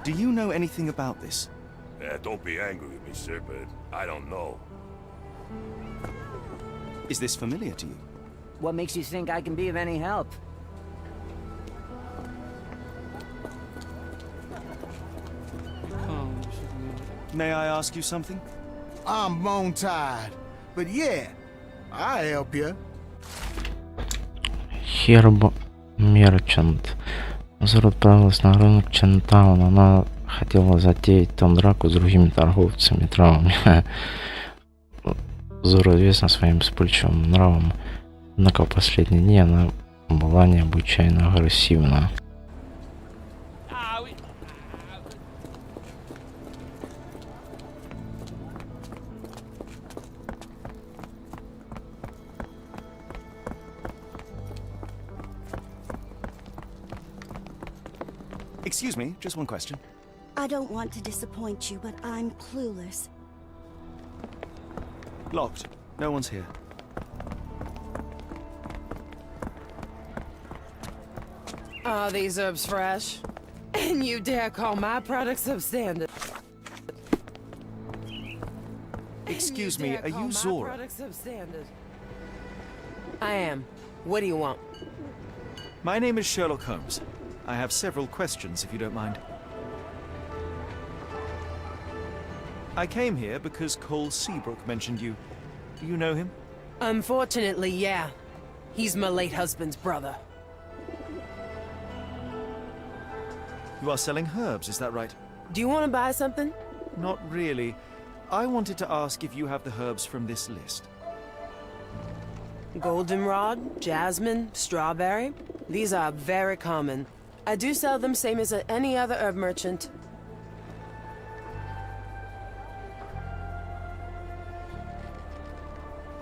Do you know anything about this?
Yeah, don't be angry with me, sir, but I don't know.
Is this familiar to you?
What makes you think I can be of any help?
May I ask you something?
I'm bone tired, but yeah, I'll help you.
Herb Мерчант. Зора отправилась на рынок Чентаун. Она хотела затеять там драку с другими торговцами травами. Зора известна своим вспыльчивым нравом, однако в последние дни она была необычайно агрессивна.
Excuse me, just one question.
I don't want to disappoint you, but I'm clueless.
Locked. No one's here.
Are these herbs fresh? And you dare call my products substandard?
Excuse me, are you Zora?
I am. What do you want?
My name is Sherlock Holmes. I have several questions, if you don't mind. I came here because Cole Seabrook mentioned you. Do you know him?
Unfortunately, yeah. He's my late husband's brother.
You are selling herbs, is that right?
Do you want to buy something?
Not really. I wanted to ask if you have the herbs from this list.
Goldenrod, jasmine, strawberry. These are very common. I do sell them same as any other herb merchant.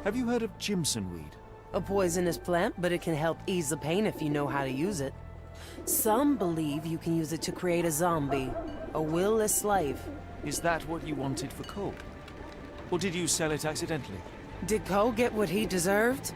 Have you heard of Jimson weed?
A poisonous plant, but it can help ease the pain if you know how to use it. Some believe you can use it to create a zombie, a will-less slave.
Is that what you wanted for Cole? Or did you sell it accidentally?
Did Cole get what he deserved?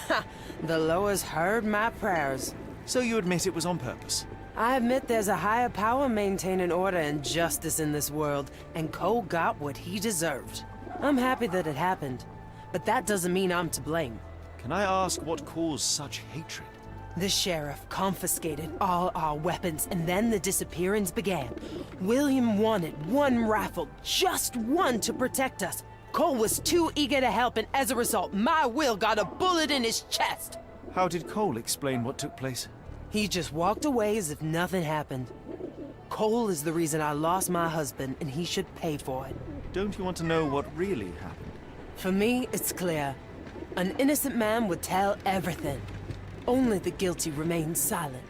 Ha! The lowers heard my prayers.
So you admit it was on purpose?
I admit there's a higher power maintaining order and justice in this world, and Cole got what he deserved. I'm happy that it happened, but that doesn't mean I'm to blame.
Can I ask what caused such hatred?
The sheriff confiscated all our weapons, and then the disappearance began. William wanted one rifle, just one, to protect us. Cole was too eager to help, and as a result, my Will got a bullet in his chest.
How did Cole explain what took place?
He just walked away as if nothing happened. Cole is the reason I lost my husband, and he should pay for it.
Don't you want to know what really happened?
For me, it's clear. An innocent man would tell everything. Only the guilty remain silent.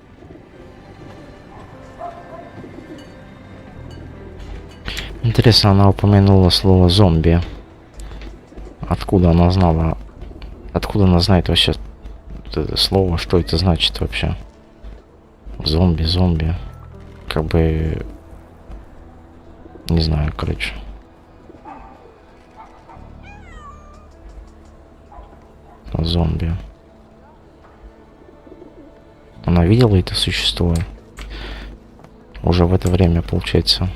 Интересно, она упомянула слово «зомби». Откуда она знала? Откуда она знает вообще это слово? Что это значит вообще? Зомби, зомби. Как бы... Не знаю, короче. Зомби. Она видела это существо? Уже в это время, получается.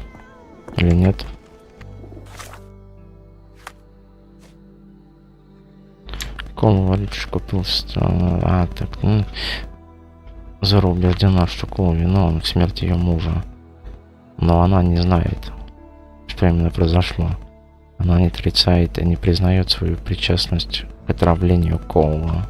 Или нет? Кол говорит, что купил... так, Зора убеждена, что Кол виновен в смерти ее мужа. Но она не знает, что именно произошло. Она не отрицает и не признает свою причастность к отравлению Коула.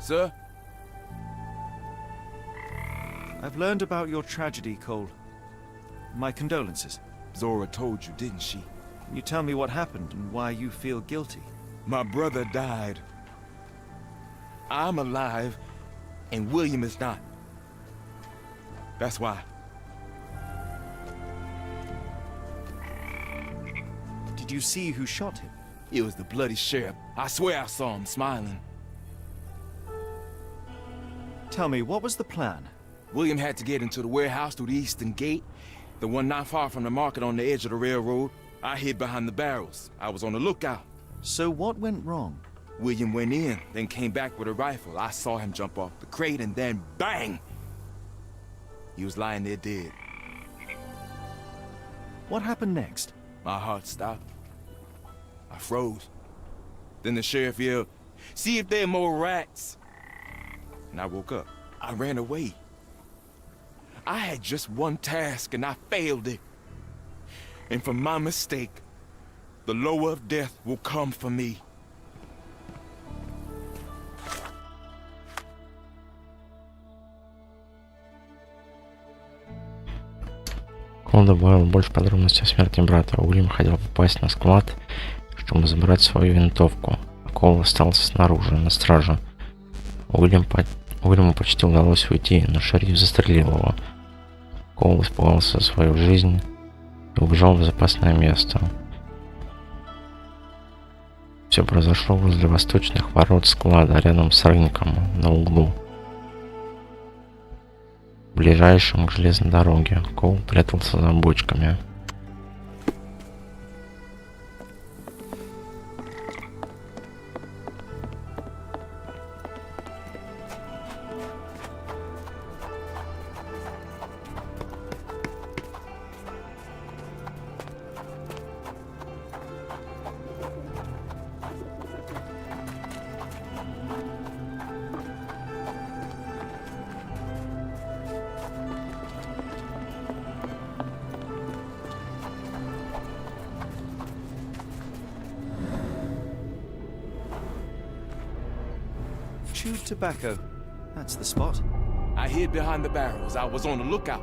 Sir?
I've learned about your tragedy, Cole. My condolences.
Zora told you, didn't she?
Can you tell me what happened and why you feel guilty?
My brother died. I'm alive, and William is not. That's why.
Did you see who shot him?
It was the bloody sheriff. I swear I saw him smiling.
Tell me, what was the plan?
William had to get into the warehouse through the eastern gate, the one not far from the market on the edge of the railroad. I hid behind the barrels. I was on the lookout.
So what went wrong?
William went in, then came back with a rifle. I saw him jump off the crate, and then bang! He was lying there dead.
What happened next?
My heart stopped. I froze. Then the sheriff yelled, "See if there are more rats." And I woke up. I ran away. I had just one task and I failed it. And for my mistake, the lower of death will come for me.
Кол добавил больше подробностей о смерти брата. Уильям хотел попасть на склад, чтобы забрать свою винтовку. А Кол остался снаружи, на страже. Уильяму почти удалось уйти, но шериф застрелил его. Кол испугался за свою жизнь и убежал в безопасное место. Все произошло возле восточных ворот склада, рядом с рынком, на углу. Ближайшем к железной дороге. Кол прятался за бочками.
Chewed tobacco. That's the spot.
I hid behind the barrels. I was on the lookout.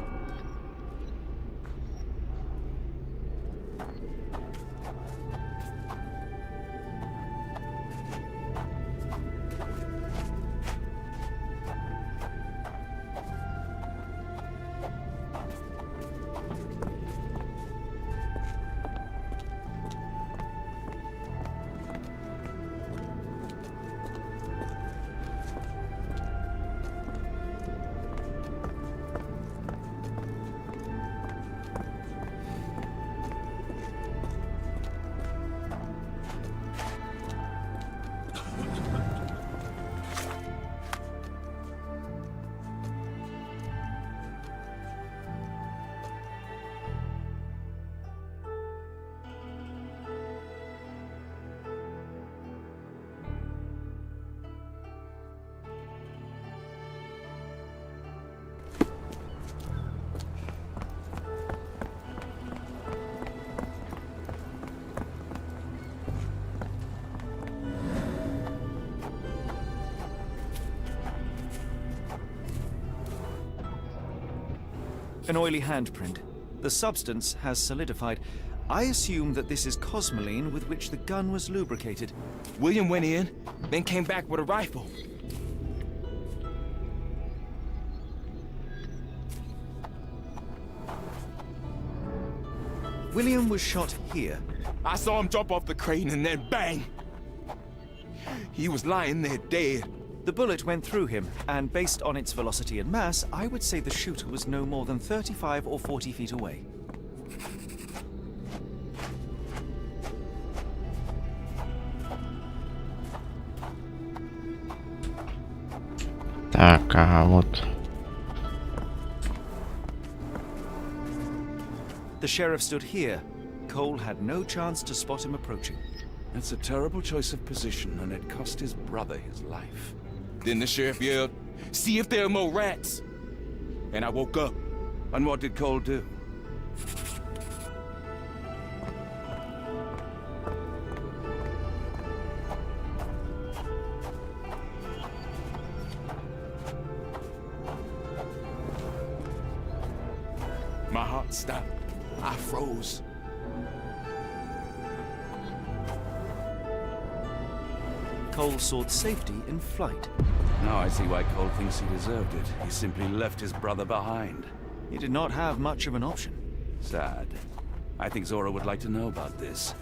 An oily handprint. The substance has solidified. I assume that this is cosmoline with which the gun was lubricated.
William went in, then came back with a rifle.
William was shot here.
I saw him jump off the crane and then bang! He was lying there dead.
The bullet went through him, and based on its velocity and mass, I would say the shooter was no more than 35 or 40 feet away.
Так, вот.
The sheriff stood here. Cole had no chance to spot him approaching.
It's a terrible choice of position, and it cost his brother his life.
Then the sheriff yelled, "See if there are more rats!" And I woke up.
And what did Cole do?
My heart stopped. I froze.
Cole sought safety in flight.
Now I see why Cole thinks he deserved it. He simply left his brother behind.
He did not have much of an option.
Sad. I think Zora would like to know about this.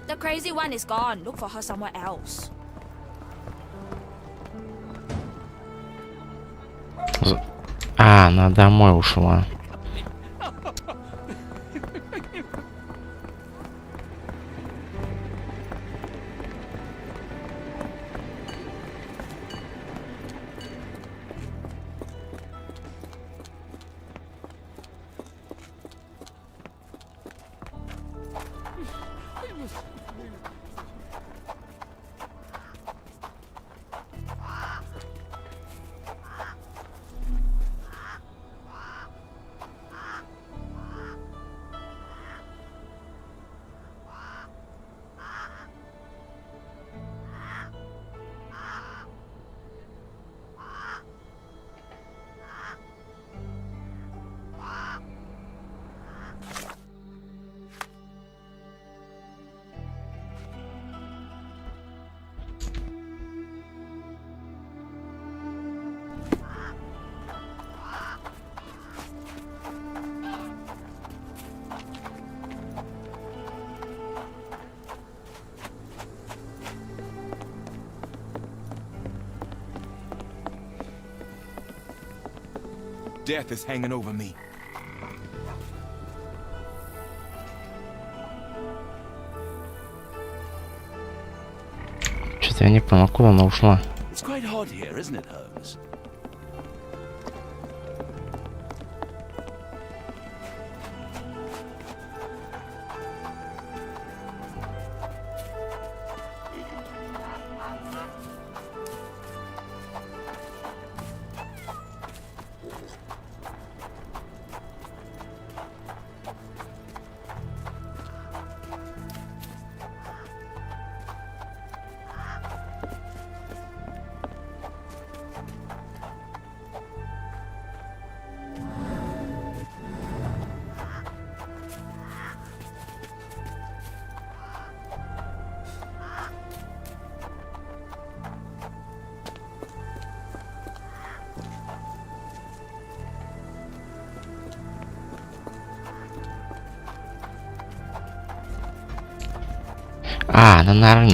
The crazy one is gone. Look for her somewhere else.
А, она домой ушла.
Death is hanging over me.
Что-то я не понял, куда она ушла.
It's quite hot here, isn't it, Holmes?
А, она на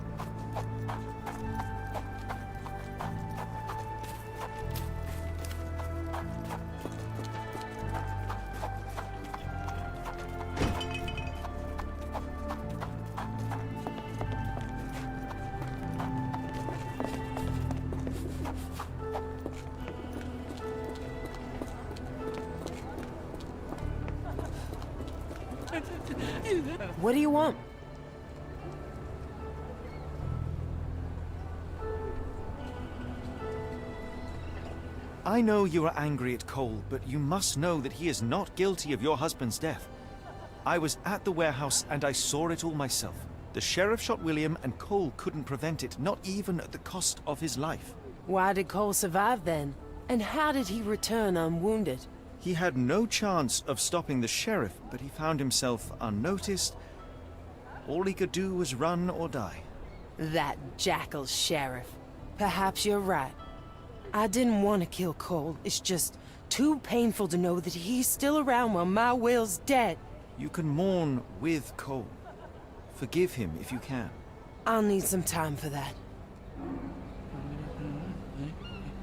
What do you want?
I know you are angry at Cole, but you must know that he is not guilty of your husband's death. I was at the warehouse and I saw it all myself. The sheriff shot William and Cole couldn't prevent it, not even at the cost of his life.
Why did Cole survive then? And how did he return unwounded?
He had no chance of stopping the sheriff, but he found himself unnoticed. All he could do was run or die.
That jackal sheriff. Perhaps you're right. I didn't want to kill Cole. It's just too painful to know that he's still around while my Will's dead.
You can mourn with Cole. Forgive him if you can.
I'll need some time for that.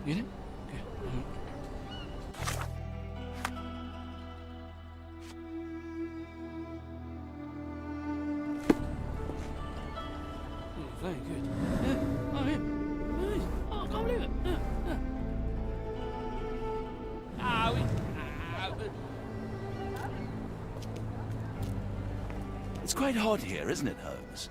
Get it? Very good. Oh, yeah. Oh, I can't believe it.
It's quite hot here, isn't it, Holmes?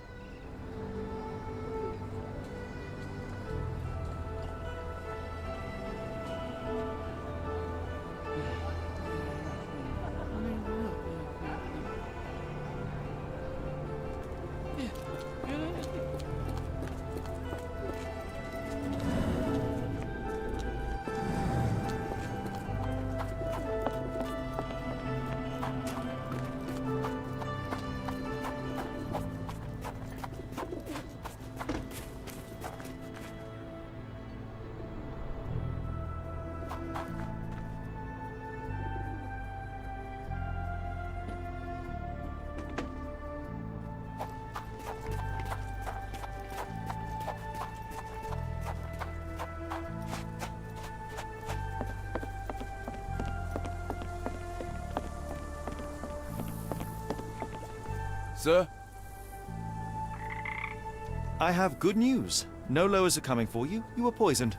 Sir?
I have good news. No lowers are coming for you. You were poisoned.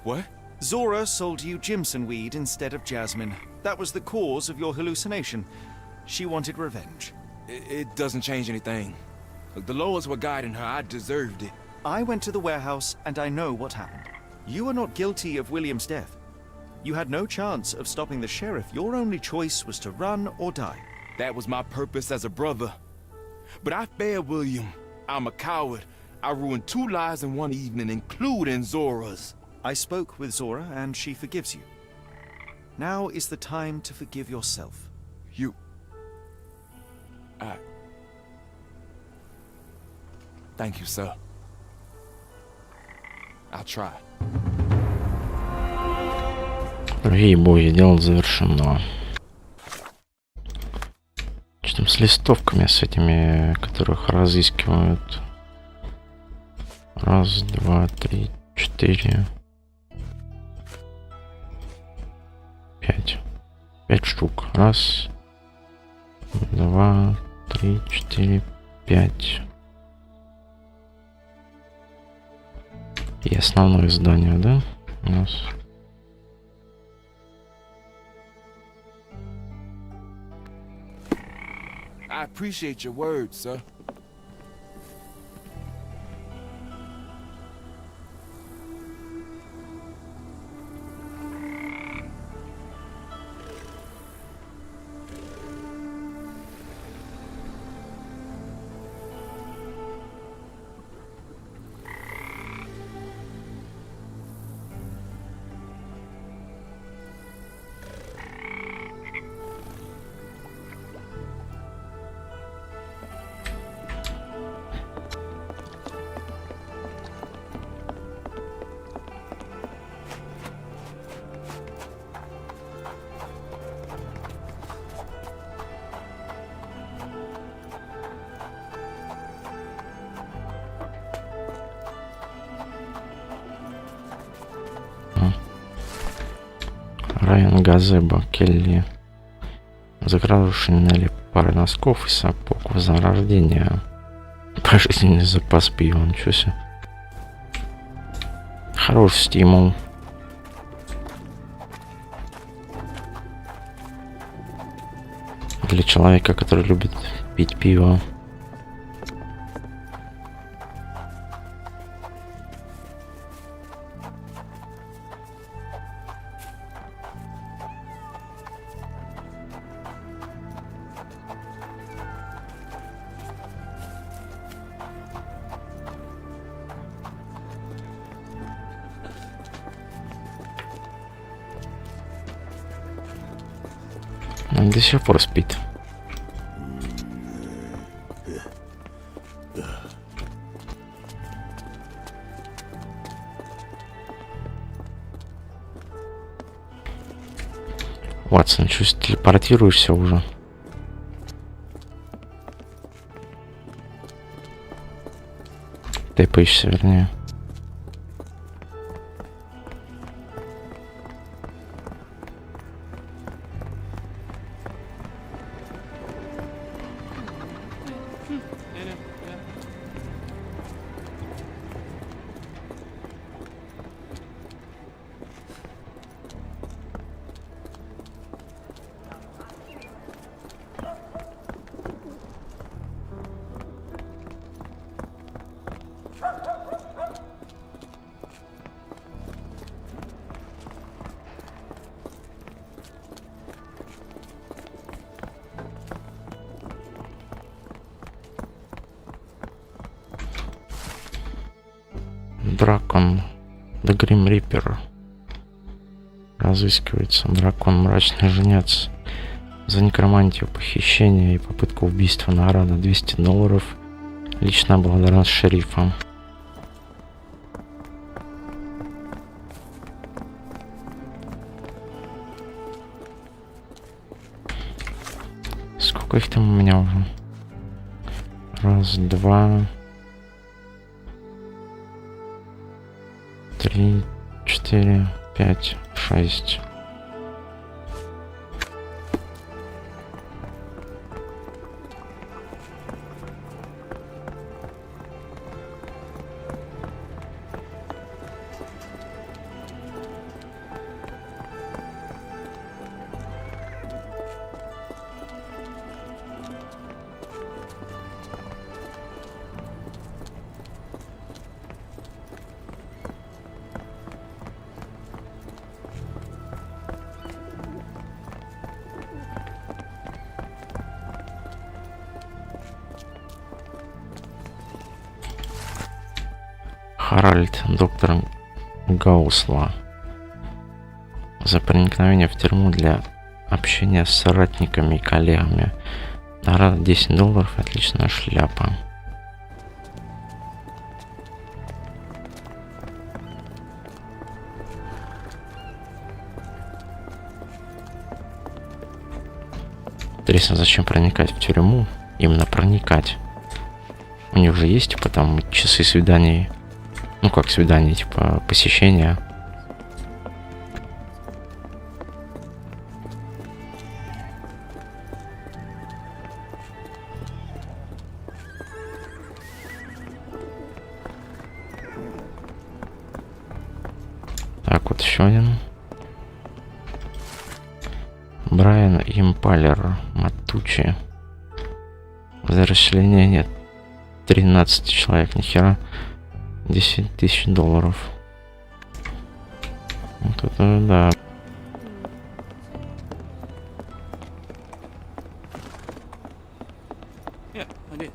What?
Zora sold you Jimson weed instead of jasmine. That was the cause of your hallucination. She wanted revenge.
It doesn't change anything. Look, the lowers were guiding her. I deserved it.
I went to the warehouse and I know what happened. You are not guilty of William's death. You had no chance of stopping the sheriff. Your only choice was to run or die.
That was my purpose as a brother. But I failed William. I'm a coward. I ruined 2 lives in one evening, including Zora's.
I spoke with Zora and she forgives you. Now is the time to forgive yourself.
Thank you, sir. I'll try.
Другие боги, дело завершено. Что там с листовками, с этими, которых разыскивают? 1, 2, 3, 4, 5. 5 штук. 1, 2, 3, 4, 5. И основное здание, да? У нас.
I appreciate your words, sir.
Райан Газеба, Келли. Закрадушенная ли пара носков и сапог вознаграждения. Пожизненный запас пива, ничего себе. Хороший стимул. Для человека, который любит пить пиво. Он до сих пор спит. Ватсон, чуть телепортируешься уже. Тэпаешься, вернее. Дракон, The Grim Reaper. Разыскивается дракон, мрачный жнец. За некромантию, похищение и попытку убийства народа. $200. Личная благодарность шерифа. Сколько их там у меня уже? Раз, два... 3, 4, 5, 6. Харальд, доктор Гаусла. За проникновение в тюрьму для общения с соратниками и коллегами. Награда $10. Отличная шляпа. Интересно, зачем проникать в тюрьму? Именно проникать. У них же есть, типа, там часы свиданий. Ну, как свидание, типа, посещения. Так, вот еще один. Брайан Импалер, Матучи. За расчленение 13 человек, нихера. $10 000. Вот это да.
Yeah, I did.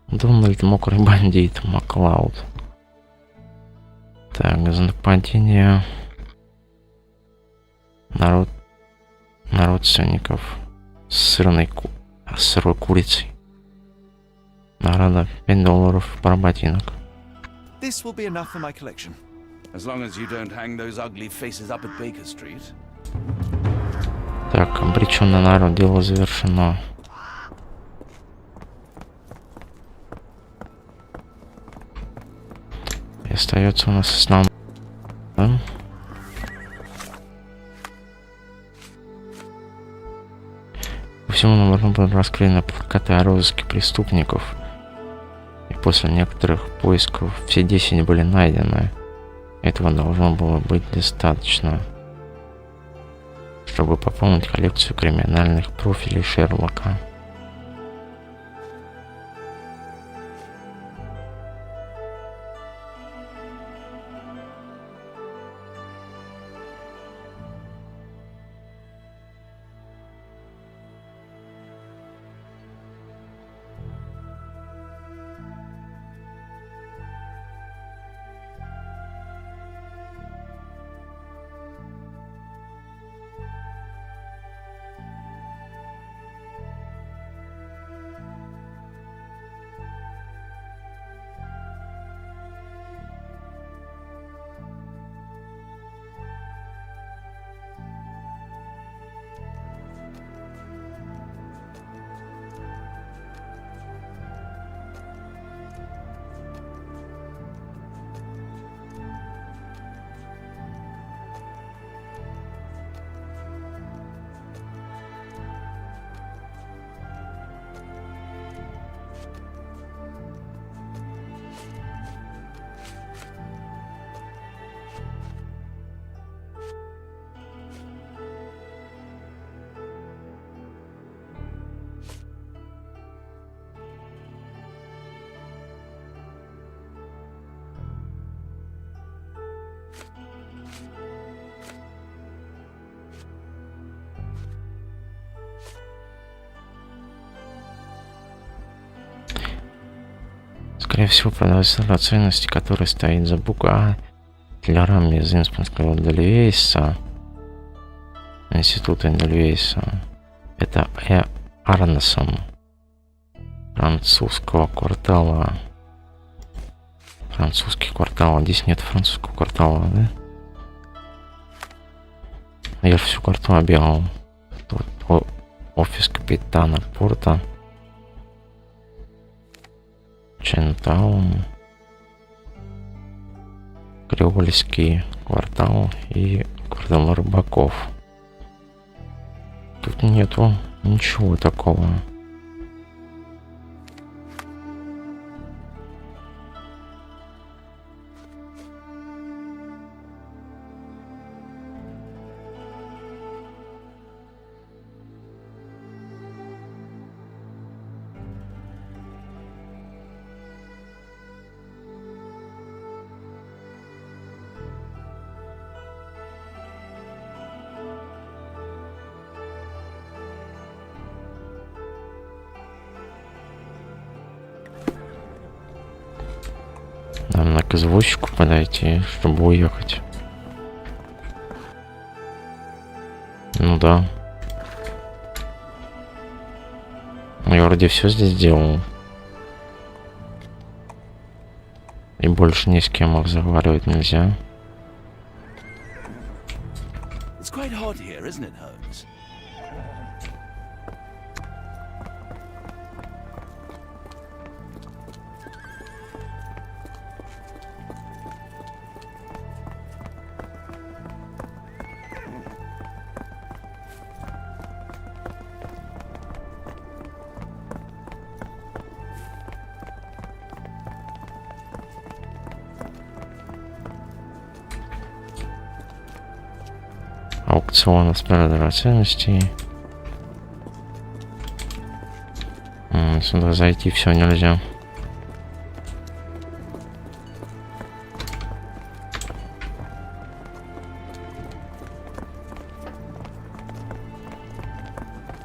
Дональд, мокрый бандит, Маклауд. Так, за нападение народ на родственников с сырой курицей. Награда $5 пара ботинок.
This will be enough for my collection.
As long as you don't hang those ugly faces up at Baker Street.
Так, обречённый народ, дело завершено. И остается у нас основной. Да? По всему нам было раскрыто плакаты о розыске преступников. И после некоторых поисков все 10 были найдены. Этого должно было быть достаточно, чтобы пополнить коллекцию криминальных профилей Шерлока. Скорее всего, продавец драгоценности, который стоит за буквой А для рам из Инспанского Эдельвейса, Института Эдельвейса, это Арнесон, французского квартала. Французский квартал. Здесь нет французского квартала, да? Я же всю карту объявил. Тут офис капитана порта. Чентаун, Креольский квартал и квартал рыбаков. Тут нету ничего такого. Надо к извозчику подойти, чтобы уехать. Ну да. Я вроде все здесь делал. И больше ни с кем разговаривать нельзя.
It's quite hot here, isn't it, Holmes?
Аукцион спереди драгоценностей. Сюда зайти все нельзя.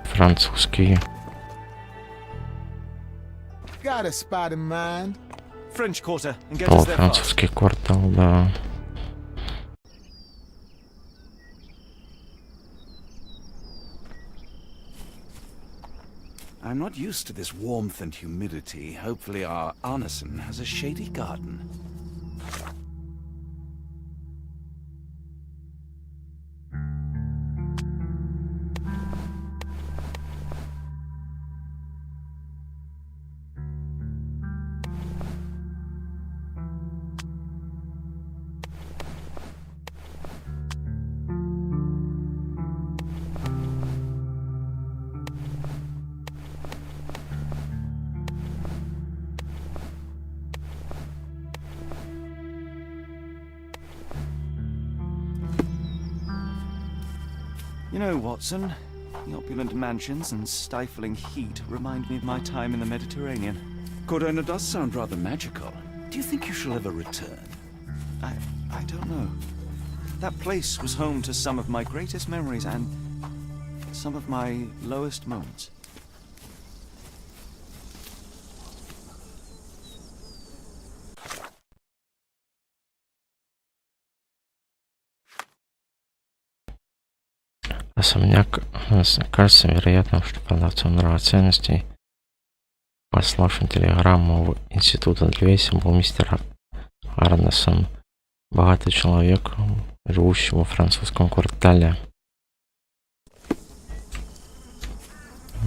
Французский.
got a spot in mind.
French Quarter, and get
О,
us there fast.
французский квартал, да.
I'm not used to this warmth and humidity. Hopefully our Arneson has a shady garden.
You know, Watson, the opulent mansions and stifling heat remind me of my time in the Mediterranean.
Cordona does sound rather magical. Do you think you shall ever return?
I don't know. That place was home to some of my greatest memories and some of my lowest moments.
Особняк, кажется вероятным, что продавцом драгоценностей, пославшим телеграмму в институт Андреевича, был мистер Арнесон, богатый человек, живущий во французском квартале.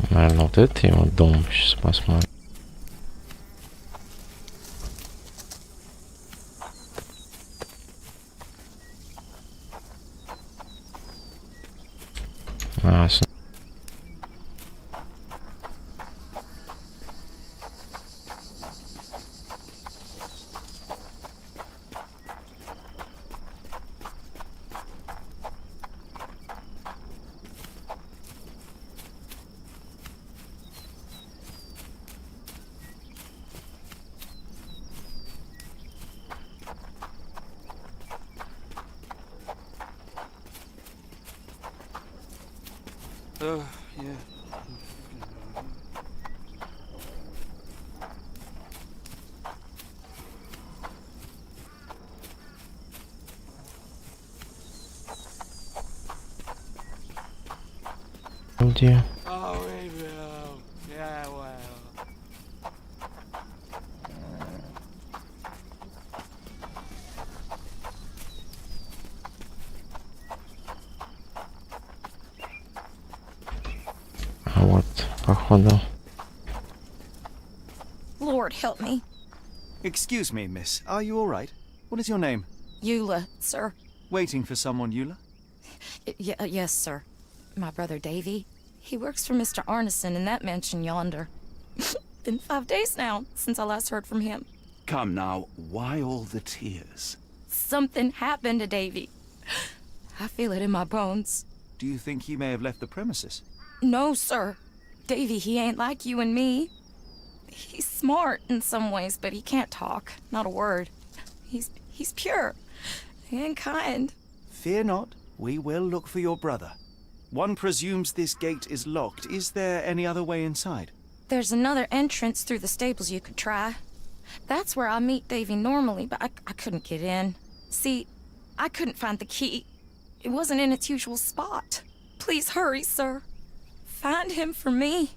Наверное, вот это его дом. Сейчас посмотрим.
Yeah.
Где?
Oh, we will. Yeah, well.
А вот, походу.
Lord, help me.
Excuse me, miss. Are you all right? What is your name?
Eula, sir.
Waiting for someone, Eula?
Yes, sir. My brother Davy. He works for Mr. Arneson in that mansion yonder. Been 5 days now since I last heard from him.
Come now, why all the tears?
Something happened to Davy. I feel it in my bones.
Do you think he may have left the premises?
No, sir. Davy, he ain't like you and me. He's smart in some ways, but he can't talk. Not a word. He's pure and kind.
Fear not. We will look for your brother. One presumes this gate is locked. Is there any other way inside?
There's another entrance through the stables you could try. That's where I meet Davy normally, but I couldn't get in. See, I couldn't find the key. It wasn't in its usual spot. Please hurry, sir. Find him for me.